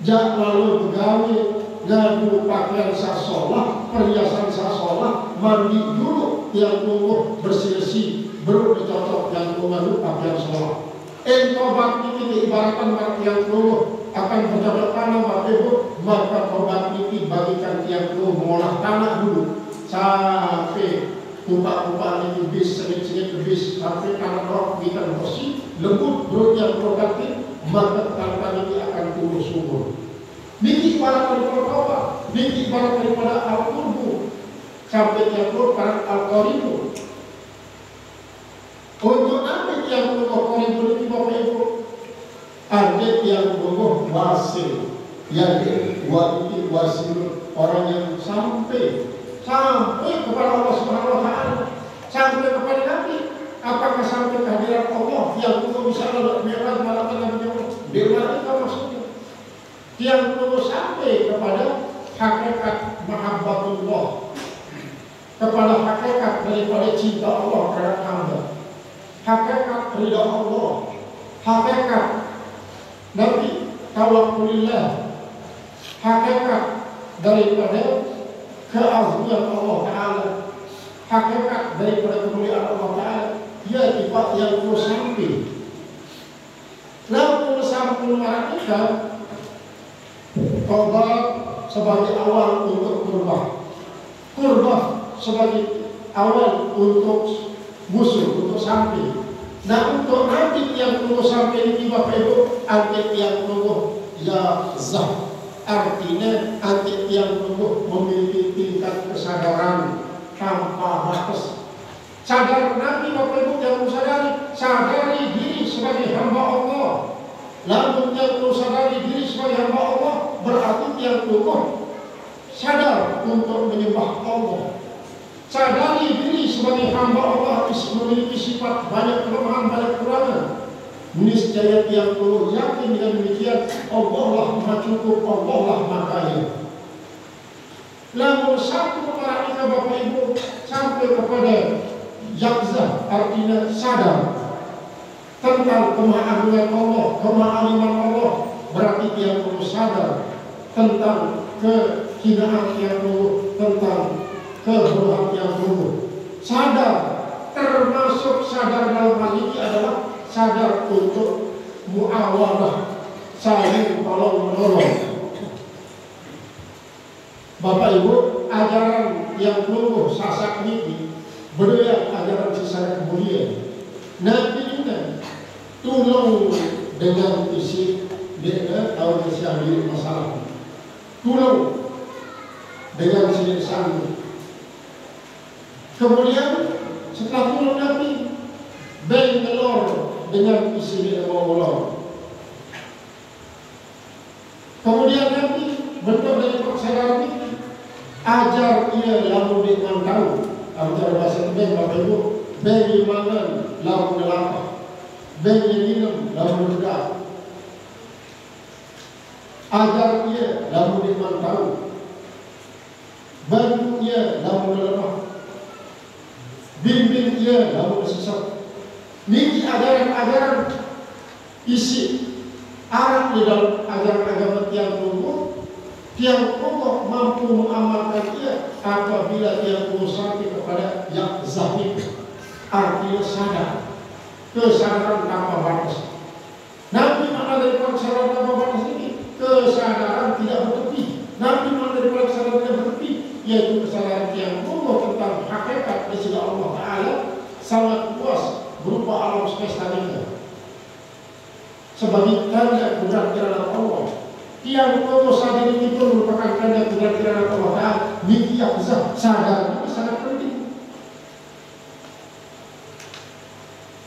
jak lalu pegawai ngadu pakaian sasolah, perhiasan sasolah, mandi dulu yang tunggu bersih-bersih baru dicocok yang tunggu pakaian sasolah. Tobat ini ibaratkan yang tunggu akan bercocok tanam Bapak Ibu, maka tobat ini bagikan yang tunggu mengolah tanah dulu sampai kumpak-kumpak ini bis, sengit-sengit bis, sampai tanah roh kita bersih, lembut, perut yang produktif, maka tanah ini akan tumbuh subur. Niki ibarat daripada tobat, niki ibarat daripada al-qurbu, sampai yang pada al-qaribu. Untuk apa yang qaribu ini Bapak Ibu? Ada yang wasil, yang wasil orang yang sampai kepada Allah Subhanahu wa Ta'ala, sampai kepada Nabi. Apakah sampai kehadiran Allah yang tunggu bisa lalu Mi'raj malam Nabi Dewa itu maksudnya yang tunggu sampai kepada hakikat mahabbatullah, kepada hakikat daripada cinta Allah terhadap hamba, hakikat ridha Allah, hakikat Nabi tawakkulillah, hakikat daripada keagungan Allah Ta'ala, hakikat daripada kemuliaan Allah Ta'ala, ya sifat yang terus sampai. Lalu sampai mereka tobat sebagai awal untuk kurbah sebagai awal untuk musuh, untuk sampai. Nah untuk nanti yang tunggu sampai ini Bapak Ibu, antik yang tunggu ya zah. Artinya antik yang tunggu memiliki tingkat kesadaran tanpa batas. Sadar Nabi Bapak Ibu yang sadari diri sebagai hamba Allah. Lalu yang sadari diri sebagai hamba Allah berarti yang tunggu sadar untuk menyembah Allah. Sadari diri sebagai hamba Allah memiliki sifat banyak kelemahan, banyak kekurangan. Niscaya yang perlu yakin dengan demikian, Allah lah maha cukup, Allah lah maha kaya. Lalu satu mereka Bapak Ibu sampai kepada yakzah, artinya sadar tentang kemahagungan Allah, kemahaman Allah. Berarti yang perlu sadar tentang kehinaan yang perlu, tentang keberhak yang perlu. Sadar, termasuk sadar dalam hal ini adalah sadar untuk muawadah, saling tolong menolong. Bapak Ibu, ajaran yang tumbuh sasak ini berdaya ajaran sesat kemudian. Nanti juga tolong dengan isi dengan tahun yang masalah. Tolong dengan sini. Kemudian setelah tolong Nabi, bengelor dengan isi Allah. Kemudian Nabi bentuk dari saudara ini ajar ia lalu dengan tahu ajar bahasa Inggris Bapak Ibu bagaimana lalu melapa bagaimana lalu bergerak ajar ia lalu dengan tahu bantu ia lalu melemah bimbing ia lalu sesat. Niki ajaran-ajaran isi arah di dalam ajaran agama tiang umum yang Allah mampu mengamalkan ia apabila dia sampai kepada yang zahir, artinya sadar, kesadaran tanpa batas. Nabi mana dari kesadaran tanpa batas ini? Kesadaran tidak bertepi. Nabi mana dari kesadaran tidak bertepi? Yaitu kesadaran yang Allah tentang hakikat di sisi Allah Taala sangat luas berupa alam semesta ini. Sebagai tanda kudrat-kudrat Allah. Tiang Allah sadar itu merupakan tanda kudrat-kudrat Allah Ta'ala. Niki yakzah sadar itu sangat penting.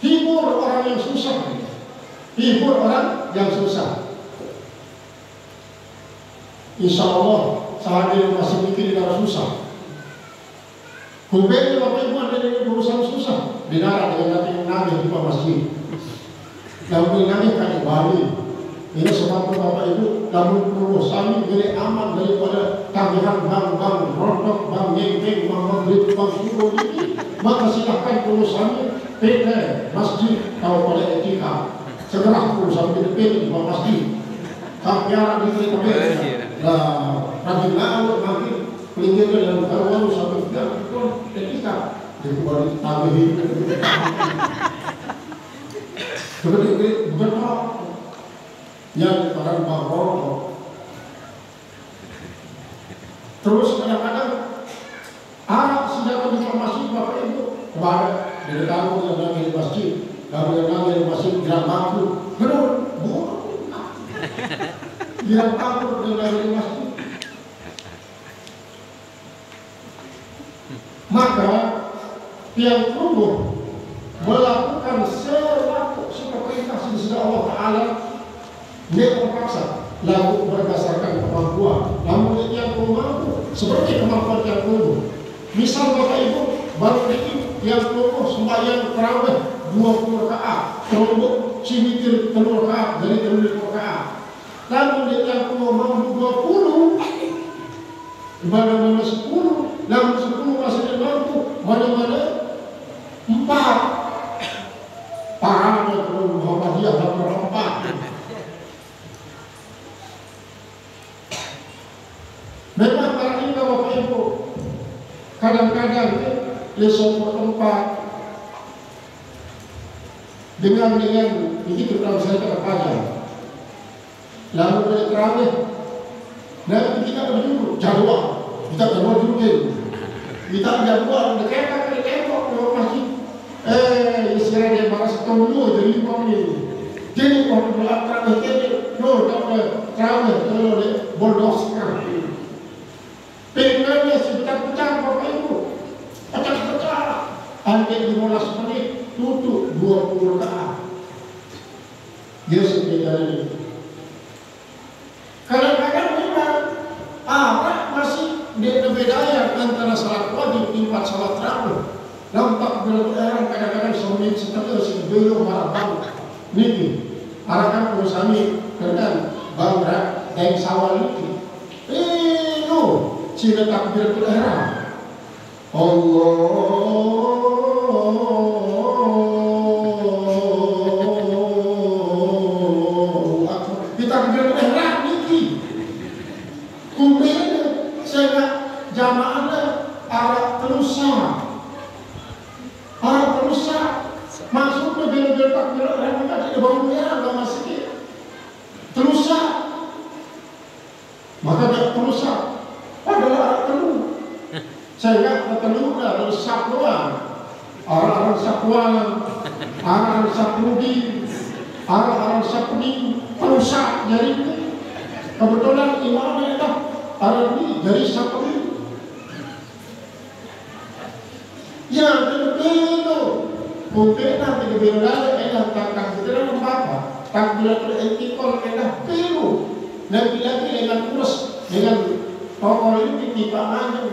Hibur orang yang susah. Hibur orang yang susah. Insya Allah sahabat masih mikir di dalam susah. Kubenya Bapak Ibu ada dengan urusan susah. Dinara dengan nanti Nabi di masjid. Lalu Nabi kan Bali. Ini sebab Bapak Ibu namun perlu sami beri aman daripada tagihan bang rontok, bang geng, bang beli, bang suruh ini. Maka silahkan perlu sami PT masjid kalau pada etika. Segera perlu sami di masjid. Kapiara di kereta nah, rajin laut makin pelingkir dalam karuan sampai tidak etika. Jadi kembali tagihin. Seperti bukan apa yang orang bawa. Terus kadang-kadang Arab senjata informasi Bapak Ibu kemarin dari kamu yang lagi di masjid, kamu yang lagi di masjid bilang bangku, benar, bilang bangku yang lagi di masjid. Maka yang tumbuh melakukan selaku seperintah sisi Allah Taala dia terpaksa lalu berdasarkan kemampuan. Namun yang mampu seperti kemampuan yang tumbuh. Misal Bapak Ibu baru ini yang tumbuh sembahyang tarawih 20 rakaat, terombok cimitir 3 rakaat dari 3 rakaat. Namun yang tumbuh mampu 20, mana-mana 10, namun 10 masih tidak mampu, mana-mana 4. Parahnya kalau Muhammadiyah dan berempat. Memang barang Bapak Ibu kadang-kadang lesson bertempat dengan begitu kalau saya terpajang. Lalu dari terawih, nanti kita berdua jadwal, kita jadwal juga, kita jadwal dekat ke masjid. Istirahat dia balas tunggu jadi 5 menit. Jadi orang berdoa terawih jadi, no, tak terawih kalau dia boldoskan. Pengennya sepecah-pecah Bapak Ibu, pecah-pecah. Andai 15 menit tutup 20 rakaat. Dia sepeda ini. Kadang-kadang memang Arab masih berbeda antara salat wajib 4 salat terawih. Nampak berlebihan kadang-kadang semenit setengah sebelum marabang niki arakan perusahaan dengan bangga dan sawal niki no sila takbiratul ihram Allahu akbar kita takbiratul ihram niki kemudian saya jamaahnya arah terusan orang perusahaan masuk ke bel-bel takbir ihram tidak bangun merah nggak masih terusan maka dia perusahaan adalah arah telur sehingga telur harus sakluan arah sakluan arah sakludi arah sakni perusahaan jadi kebetulan imamnya adalah arah ini dari sakni yang berbeda mungkin nanti berbeda enak takkan kita apa takbiratul intikal enak biru lagi-lagi dengan kurus, dengan toko ini pipa maju,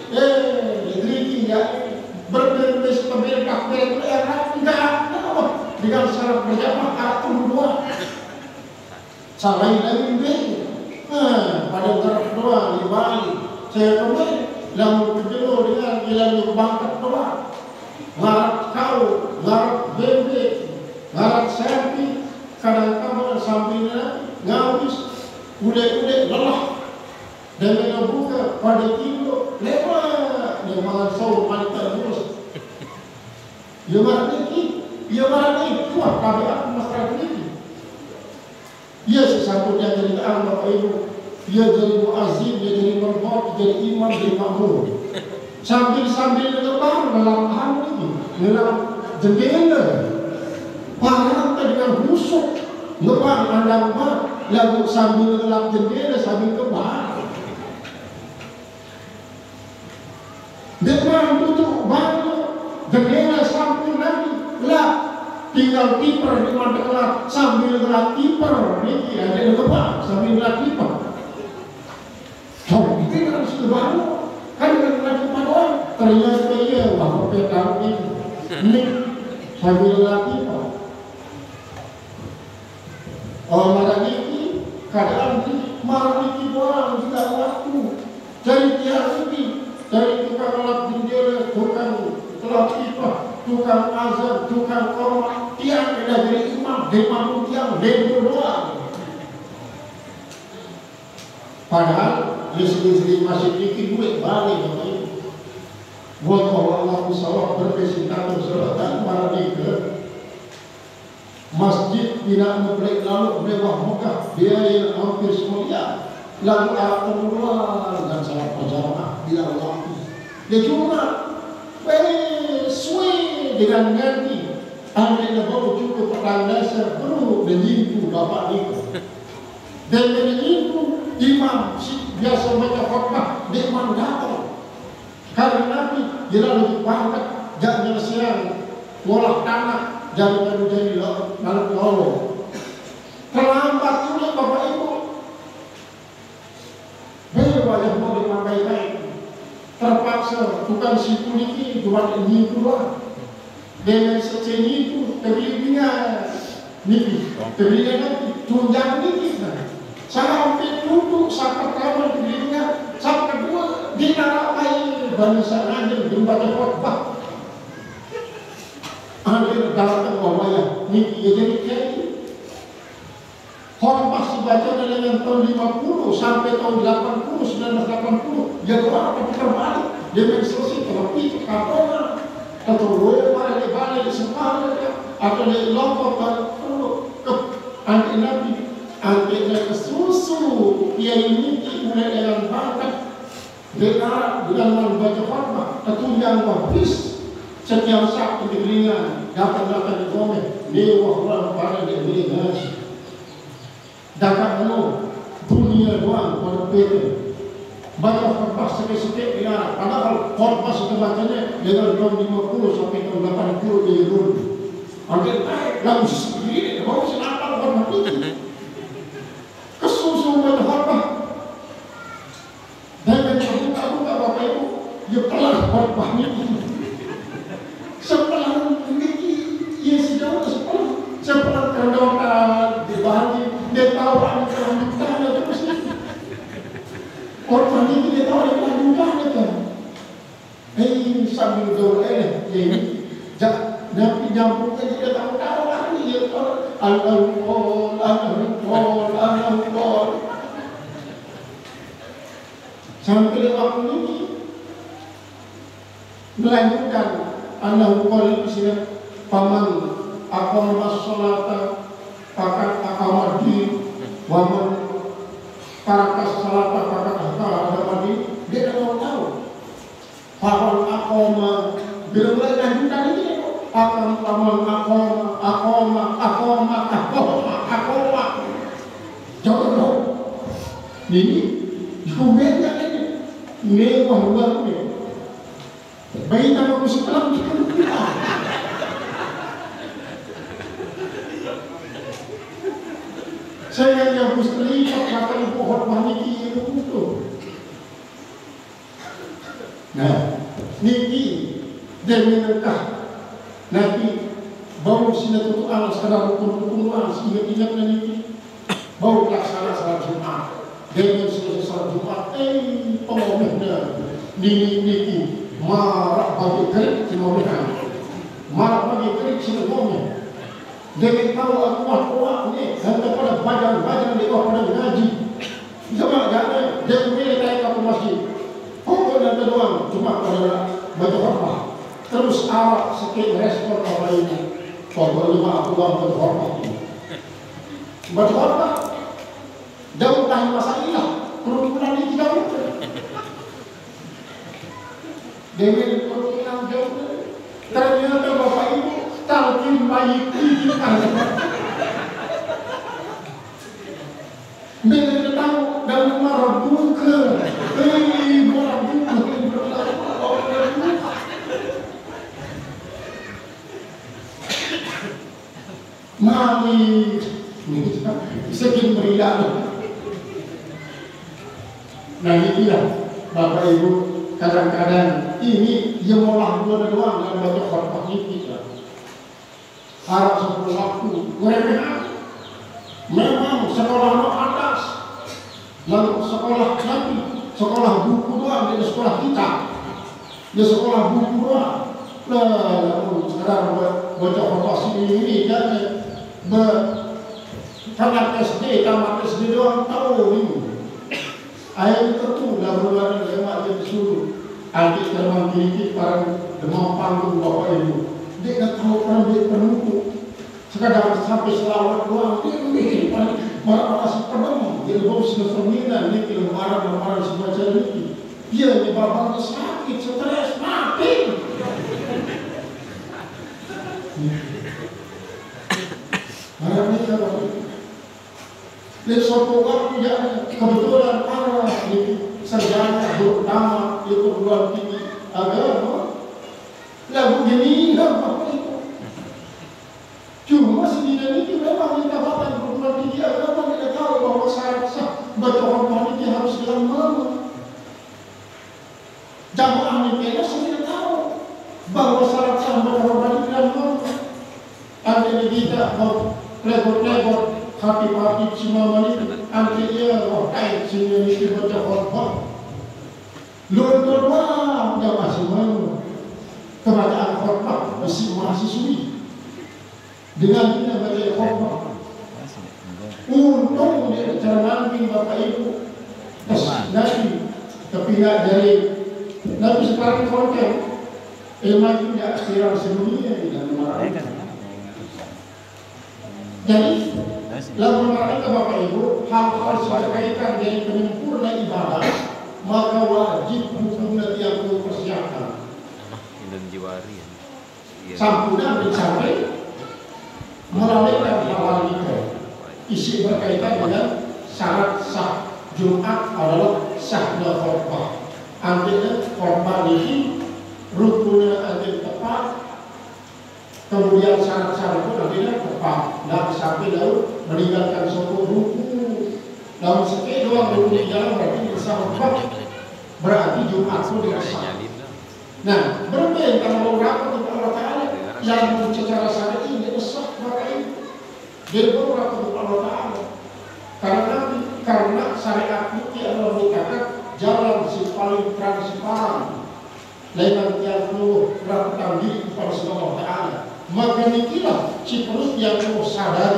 diteriki ya, berbeda enggak, dengan syarat berjamaah atau dua, salahin lagi pada berdua di Bali, saya kembali, lalu kejenuh dengan gila bangkat doa, ngarat kau, ngarat bebek, ngarat sapi, kadang-kadang sampingnya ngabis, udah lelah, dan mereka buka pada tidur, lewat, dia makan sahur, malaikat terus. Ya marah ini, kuat kami aku masyarakat ini. Ya sesatunya dari Allah Bapak Ibu, dia jadi muazzin, dia jadi merhot, jadi imam, jadi makmur. Sambil lebar dalam hal ini, dalam jendela, parang dengan busuk, ngebar andang bar, lalu sambil gelap jendela, sambil kebar. Depan tutup baru, jendela sambil lagi, gelap. Tinggal kiper di mata gelap, sambil gelap kiper, ini ada yang kebar, sambil gelap kiper. Kalau itu kan sudah baru, kan dengan gelap kiper doang. Ternyata iya, wah petang ini sambil gelap kiper. Marah ini, keadaan ini, marah ini doang, tidak waktu. Dari tiap ini, dari tukang gelap jendela, tukang gelap kiper, tukang azan, tukang korma, tiang tidak jadi imam, demam tiang, demo doang. Padahal di sini masih bikin duit balik Bapak Ibu. Buat Allah musawah berpresentasi selatan Maradika, masjid tidak membelik lalu mewah megah, biaya hampir semulia, lalu alat pengeluaran dan salat berjamaah bila waktu. Dia cuma suai dengan ganti. Anda baru cukup petang dasar perlu menyimpul Bapak Niko. Dan menyimpul imam biasa baca khutbah dia datang. Karena Nabi dia lalu dipangkat jangan siang ngolah tanah jangan jadi lalu lalu. Terlambat juga Bapak Ibu. Wajah mau dipakai terpaksa bukan si kuliki cuma ini keluar dengan seceni itu terlihatnya niki terlihatnya nanti tunjang niki sampai duduk sampai pertama terlihatnya sampai kedua dinarapai bangsa nanti membaca khutbah akhir dalam wawaya niki jadi kayak khutbah dibaca dengan tahun 50 sampai tahun 80, 1980 dia berapa terbalik dia menselesai terapi kapolnya atau balik di Semarang atau di Lombok ke anti Nabi anti ke susu dia ini mulai dengan bangkat dengan membaca khutbah ketunjang habis setiap Sabtu di Gelingan datang di Gomeh mewah orang pada di Gelingan dapat dunia doang pada PT baca khutbah sikit-sikit ya padahal khutbah sudah bacanya dengan tahun 50 sampai tahun 80 di Iran akhir naik lalu sendiri baru senapal khutbah itu kesusu baca khutbah dan buka Bapak Ibu ya pelan khutbahnya sepelan ini ya sejauh sepelan terdapat di Bali dia tahu ada kelanjutannya terus orang ini dia tahu ada kelanjutannya kan sambil gaul jadi Nabi nyambungnya dia tahu lagi ya Al-Qol sampai waktu ini melanjutkan Al-Qol di sini paman aqamas sholata pakat akamadi waman parakas salata pakat akamadi dia tidak mau tahu paman akoma bila mulai lanjutan ini paman akoma jauh ini dokumennya ini mewah luarnya bayi nama setelah Saya yang mesti kata ibu hormat niki itu betul. Nah, niki demi nekah nanti bau sini tutup alas kadang rukun ingat-ingat niki bau laksana salat Jumat dengan selesai salat Jumat pemomehnya niki marah bagi kerik cimomehan marah bagi kerik cimomehan dengan tahu akuah ni dan kepada badan-badan di bawah pada ngaji sama jangan dia pilih naik ke masjid pokoknya doang cuma pada baca hormat terus awak sikit respon apa ini pokoknya aku doang baca hormat baca hormat jauh dari masalah kerumunan ini jauh dengan kerumunan jauh ternyata bapak ibu talqin bayi mereka tahu dan marah buka marah buka mami sekian berilah nah ini lah bapak ibu kadang-kadang ini yang olah dua doang yang baca khotbah ini harap sebelum waktu mereka memang sekolah no atas lalu sekolah nanti sekolah buku doang di sekolah kita di sekolah buku doang lalu sekarang baca khotbah ini dan tamat SD doang tahu ini ayat itu dah berlalu lewat yang disuruh adik terbang kiri para demam panggung bapak ibu dia tak tahu orang dia penutup sekadar sampai selawat doang dia mikir marah-marah si pedang dia bawa seneferminan dia kira marah-marah semacam ini dia menyebabkan sakit stres mati marah-marah bapak ibu dan suatu waktu yang kebetulan para sarjana terutama itu perguruan tinggi agama lalu gini apa itu cuma sedikit ini memang dikatakan perguruan tinggi agama tidak tahu bahwa syarat sah baca hormat ini harus dalam mana jamaah ini tidak tahu bahwa syarat sah baca hormat ini dalam mana ada di kita lebur-lebur hati-hati cuma ini antinya rokai sini ini baca hormat luar dia masih mau kerajaan hormat masih mahasiswi dengan kita baca hormat untung dia cara nanti bapak ibu nanti kepihak dari nanti sekarang konten ilmu itu tidak sekiranya sedunia dan marah jadi lalu mereka bapak ibu hal-hal berkaitan dengan penyempurna ibadah maka wajib hukumnya yang persiapkan sampurna mencapai melalui hal-hal itu isi berkaitan dengan syarat sah Jumat adalah sahnya khotbah artinya khotbah ini rukunnya artinya tepat kemudian syarat-syarat itu nantinya tepat dan sampai lalu meninggalkan suatu ruku dalam sekali doang ruku jalan berarti bisa khotbah berarti Jumat itu dirasa nah berbeda kalau rapat untuk Allah Ta'ala yang secara syar'i ini sah maka itu jadi baru rapat untuk Allah Ta'ala karena syariat itu adalah merupakan jalan si paling transparan lain yang perlu rapat diri kepada Allah Ta'ala maka inilah si perut yang perlu sadar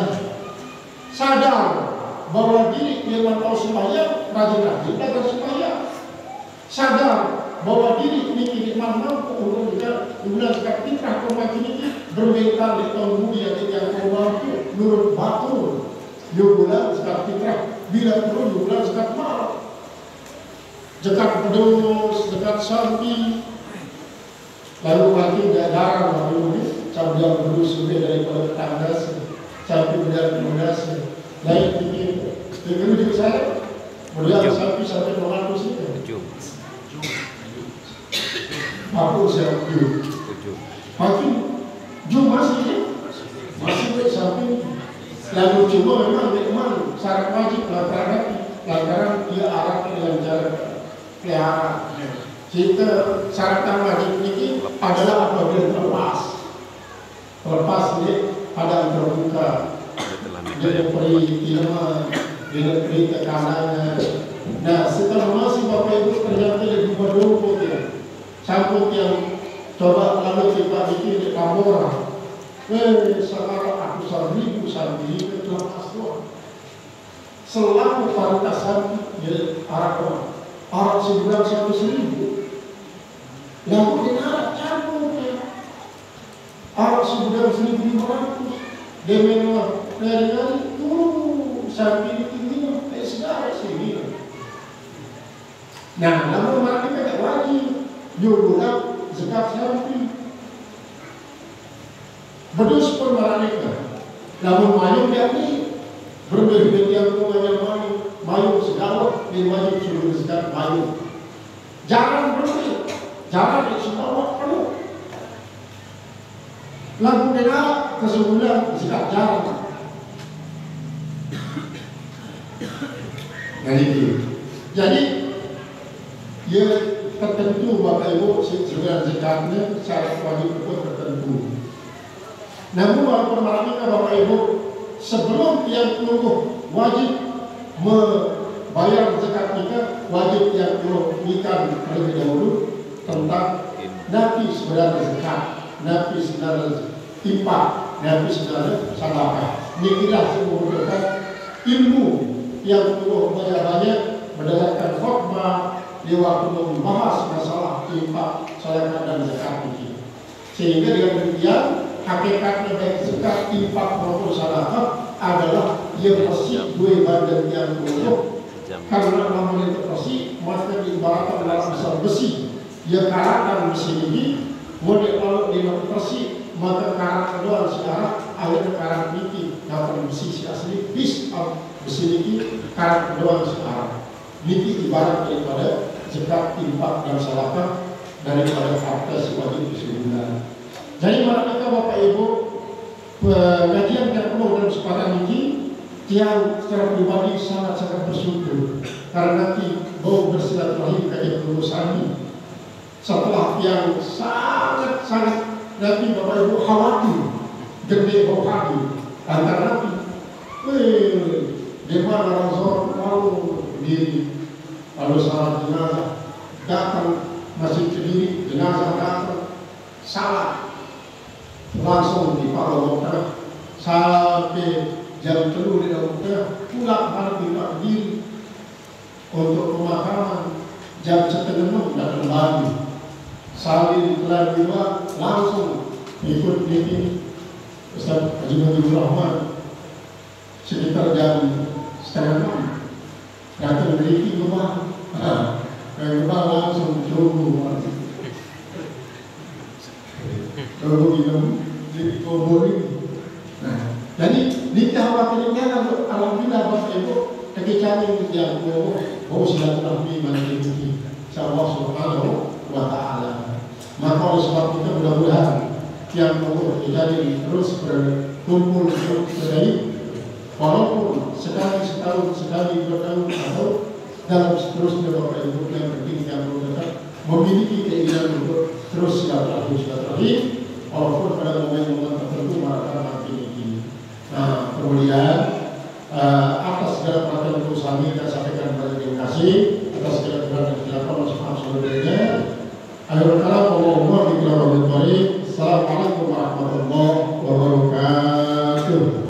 bahwa diri firman Allah sembahyang rajin-rajin agar sembahyang sadar bahwa diri ini firman mampu untuk juga zakat fitrah pemakin ini berbentar di tahun mulia yang mampu nurut batul bulan zakat fitrah bila perlu bulan zakat mal zakat pedus zakat sapi lalu nanti jarang lalu ini sambil berus lebih daripada tetangga sampai berdasar lain pikir juga saya berdasar sampai 200 itu aku saya makin jum masih sampai Lalu cuma memang syarat wajib lantaran dia arah dengan cara pelihara. Kita syarat wajib ini adalah apabila terlepas ini ada terbuka, dia beri ilmu, dia beri tekanan. Nah, setelah masih Bapak Ibu ternyata lebih berdua dia, sambut yang coba lalu kita bikin di Tambora. Sekarang aku 1.000 sampai itu telah masuk. Selalu paritas ya Arab sebulan 1.000. Lalu kita campur ya. Arab sebulan 1.500. Demenwa dari sampai di tinggi segala sini. Nah, lalu mereka tidak wajib jualan zakat sapi. Berdus pun mereka, namun mayung ini berbeda yang namanya mayung segala di wajib suruh zakat mayung. Jangan berhenti, jangan semua penuh. Lalu kita kesebulan zakat jarang. Jadi ya tertentu Bapak Ibu sebenarnya zakatnya syarat wajib pun tertentu. Namun walaupun mereka Bapak Ibu sebelum yang menunggu wajib membayar zakat nikah, wajib yang merugikan terlebih dahulu tentang napi sebenarnya zakat, napi sebenarnya infak, napi sebenarnya sedekah. Inilah membutuhkan ilmu yang perlu banyak berdasarkan khotbah di waktu membahas masalah infak, sedekah dan zakat ini. Sehingga dengan demikian hakikatnya baik zakat, infak maupun sedekah adalah yang bersih dua badan yang utuh. Karena namanya itu bersih, maka diibaratkan dalam misal besi. Dia karatkan besi ini, model kalau dia bersih, maka karat kedua sekarang akhirnya karat niki dapat besi si asli bis besi niki karat kedua sekarang. Niki ibarat daripada zakat, infak dan sedekah daripada harta sebagai sebulan. Jadi mereka Bapak Ibu pengajian yang penuh dalam kesempatan ini yang secara pribadi sangat-sangat bersyukur karena nanti mau bersilaturahim kajian kelulusan ini setelah yang sangat nanti Bapak Ibu khawatir gede rohani antara nanti di mana Rasul mau diri lalu salat jenazah datang masih sendiri jenazah datang salah langsung di Palau Motor sampai jam 3 di Motor pulang balik diri untuk pemakaman jam 5:30 dan kembali salin telah juga langsung ikut meeting Ustaz Haji Muhammad Rahman sekitar jam 5:30 datang meeting rumah rumah langsung tunggu jadi kubur ini. Nah, jadi dikhawatirkan alhamdulillah Bapak Ibu ketika yang mau silaturahmi menjadi Allah Subhanahu wa Ta'ala. Maka oleh sebab itu mudah-mudahan yang mau terjadi terus berkumpul terus walaupun setahun sekali bertahun atau dalam seterusnya Bapak Ibu yang penting yang berdekat memiliki keinginan untuk terus silaturahmi walaupun pada momen-momen tertentu mereka ini. Nah, kemudian atas segala perhatian perusahaan ini kita sampaikan kepada terima kasih atas segala perhatian yang dilakukan oleh seluruhnya. Akhirul kalam, Allahumma